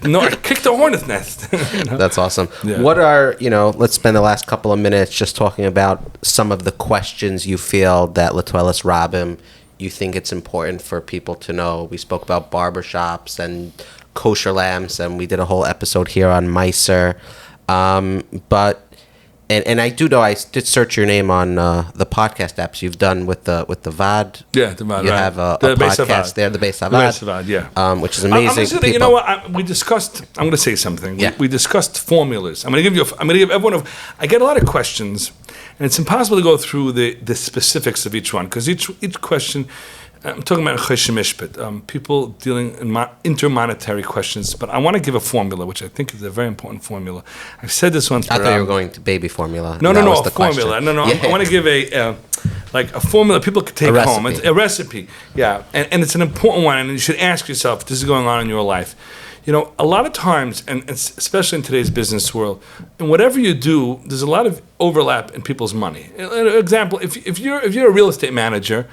No, I kicked a hornet's nest. That's awesome. Yeah. What are, let's spend the last couple of minutes just talking about some of the questions you feel that L'Toiles Rabbim, you think it's important for people to know. We spoke about barbershops and kosher lamps, and we did a whole episode here on Maaser. But And I do know I did search your name on the podcast apps you've done with the VAD. Yeah, the VAD. You right. have a The Beis podcast Havad. there, the Beis The Beis Havad, Havad, yeah. which is amazing. You know what? We discussed. I'm going to say something. Yeah. We discussed formulas. I'm going to give everyone. I get a lot of questions, and it's impossible to go through the specifics of each one because each question. I'm talking about Kosher Mishpat, people dealing in intermonetary questions, but I want to give a formula, which I think is a very important formula. I've said this once. I thought you were going to baby formula. No, That was a the formula. question. No. Yeah. I want to give a formula people could take home. It's a recipe, yeah, and it's an important one, and you should ask yourself, this is going on in your life. You know, a lot of times, and especially in today's business world, and whatever you do, there's a lot of overlap in people's money. An example, if you're a real estate manager,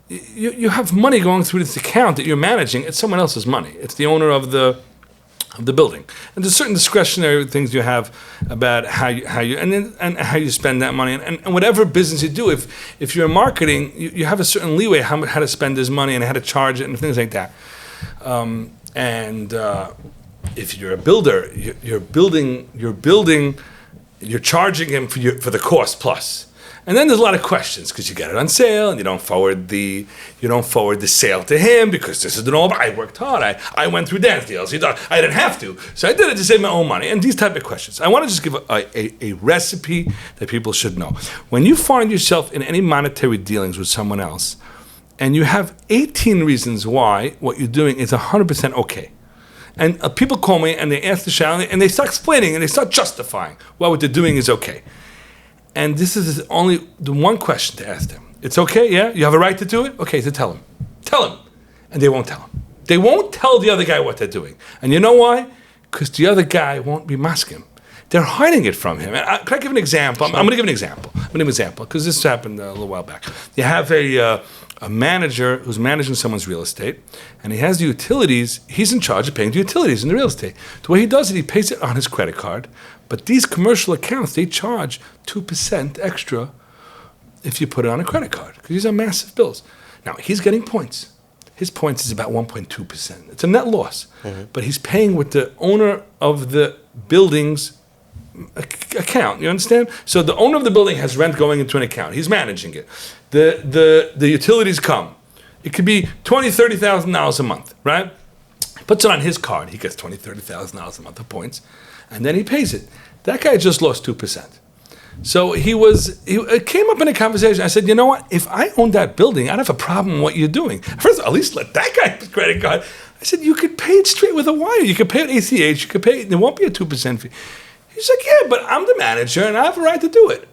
you have money going through this account that you're managing. It's someone else's money. It's the owner of the building, and there's certain discretionary things you have about how you and how you spend that money, and whatever business you do. If you're in marketing, you have a certain leeway how to spend this money and how to charge it and things like that. If you're a builder, you're charging him for the cost plus. And then there's a lot of questions because you get it on sale and you don't forward the sale to him because this is the norm. I worked hard. I went through dance deals. I didn't have to, so I did it to save my own money. And these type of questions. I want to just give a recipe that people should know. When you find yourself in any monetary dealings with someone else, and you have 18 reasons why what you're doing is 100% okay. And people call me and they ask the shah and they start explaining and they start justifying why what they're doing is okay. And this is only the one question to ask them. It's okay, yeah? You have a right to do it? Okay, so tell him. Tell him. And they won't tell him. They won't tell the other guy what they're doing. And you know why? Because the other guy won't be masking. They're hiding it from him. And can I give an example? I'm going to give an example. Because this happened a little while back. You have a manager who's managing someone's real estate, and he has the utilities. He's in charge of paying the utilities in the real estate. The way he does it, he pays it on his credit card. But these commercial accounts, they charge 2% extra if you put it on a credit card, because these are massive bills. Now, he's getting points. His points is about 1.2%. It's a net loss. Mm-hmm. But he's paying with the owner of the building's account. You understand? So the owner of the building has rent going into an account. He's managing it. The utilities come. It could be $20,000, $30,000 a month, right? He puts it on his card. He gets $20,000, $30,000 a month of points. And then he pays it. That guy just lost 2%. So it came up in a conversation. I said, you know what? If I owned that building, I'd have a problem with what you're doing. First, at least let that guy have his credit card. I said, you could pay it straight with a wire. You could pay it ACH. You could pay it. There won't be a 2% fee. He's like, yeah, but I'm the manager and I have a right to do it.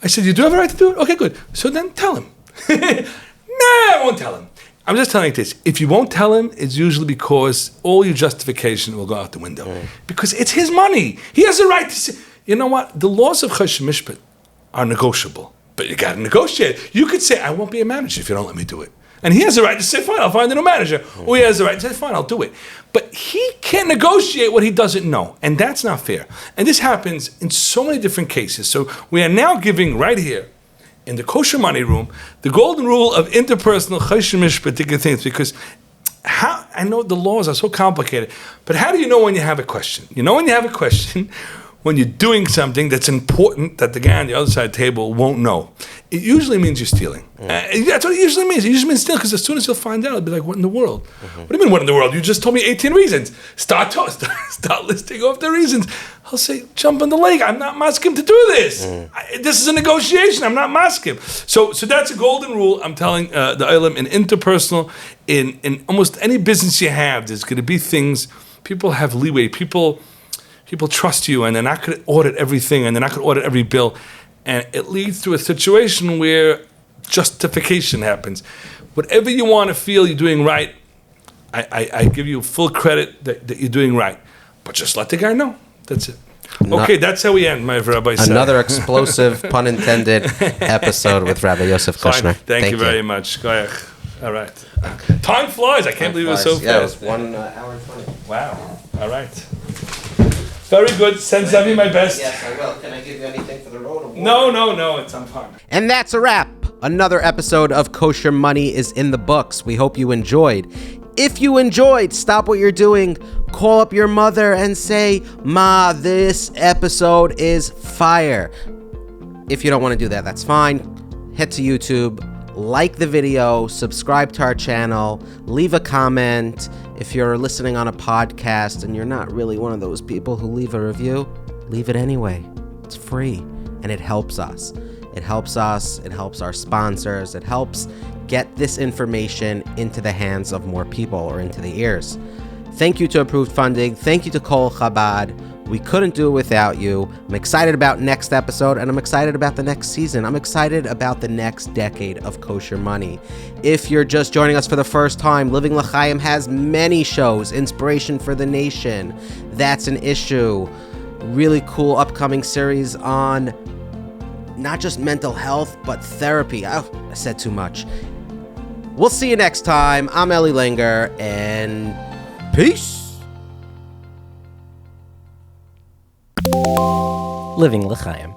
I said, you do have a right to do it? Okay, good. So then tell him. Nah, I won't tell him. I'm just telling you this. If you won't tell him, it's usually because all your justification will go out the window. Because it's his money. He has a right to say, you know what? The laws of Kosher Mishpat are negotiable. But you got to negotiate. You could say, I won't be a manager if you don't let me do it. And he has the right to say, fine, I'll find a new manager. Or he has the right to say, fine, I'll do it. But he can't negotiate what he doesn't know. And that's not fair. And this happens in so many different cases. So we are now giving right here, in the Kosher Money room, the golden rule of interpersonal Kosher Mishpat things. Because I know the laws are so complicated, but how do you know when you have a question? You know when you have a question when you're doing something that's important that the guy on the other side of the table won't know. It usually means you're stealing. That's what it usually means. It usually means stealing, because as soon as you'll find out, it'll be like, what in the world? What do you mean, what in the world? You just told me 18 reasons. Start listing off the reasons. I'll say, jump on the lake. I'm not masking to do this. This is a negotiation. I'm not masking. So that's a golden rule. I'm telling the Lchaim, in interpersonal, in almost any business you have, there's going to be things, people have leeway. People trust you, and they're not going to audit everything, and they're not going to audit every bill. And it leads to a situation where justification happens. Whatever you want to feel you're doing right, I give you full credit that you're doing right. But just let the guy know. That's it. Okay, that's how we end, my Rabbi. Another explosive, pun intended, episode with Rabbi Yosef Kushner. Thank you very much. All right. Time flies. I can't believe it was so fast. Yeah, it was 1 hour and 20. Wow. All right. Very good. Send Zavi my best. Yes, I will. Can I give you anything for the road? No. It's on fine. And that's a wrap. Another episode of Kosher Money is in the books. We hope you enjoyed. If you enjoyed, stop what you're doing. Call up your mother and say, Ma, this episode is fire. If you don't want to do that, that's fine. Head to YouTube, like the video, subscribe to our channel, leave a comment. If you're listening on a podcast and you're not really one of those people who leave a review, leave it anyway. It's free and it helps us. It helps us, it helps our sponsors, it helps get this information into the hands of more people or into the ears. Thank you to Approved Funding. Thank you to Kol Chabad. We couldn't do it without you. I'm excited about next episode, and I'm excited about the next season. I'm excited about the next decade of Kosher Money. If you're just joining us for the first time, Living Lchaim has many shows. Inspiration for the Nation, That's an Issue. Really cool upcoming series on not just mental health, but therapy. Oh, I said too much. We'll see you next time. I'm Eli Langer, and peace. Living Lchaim.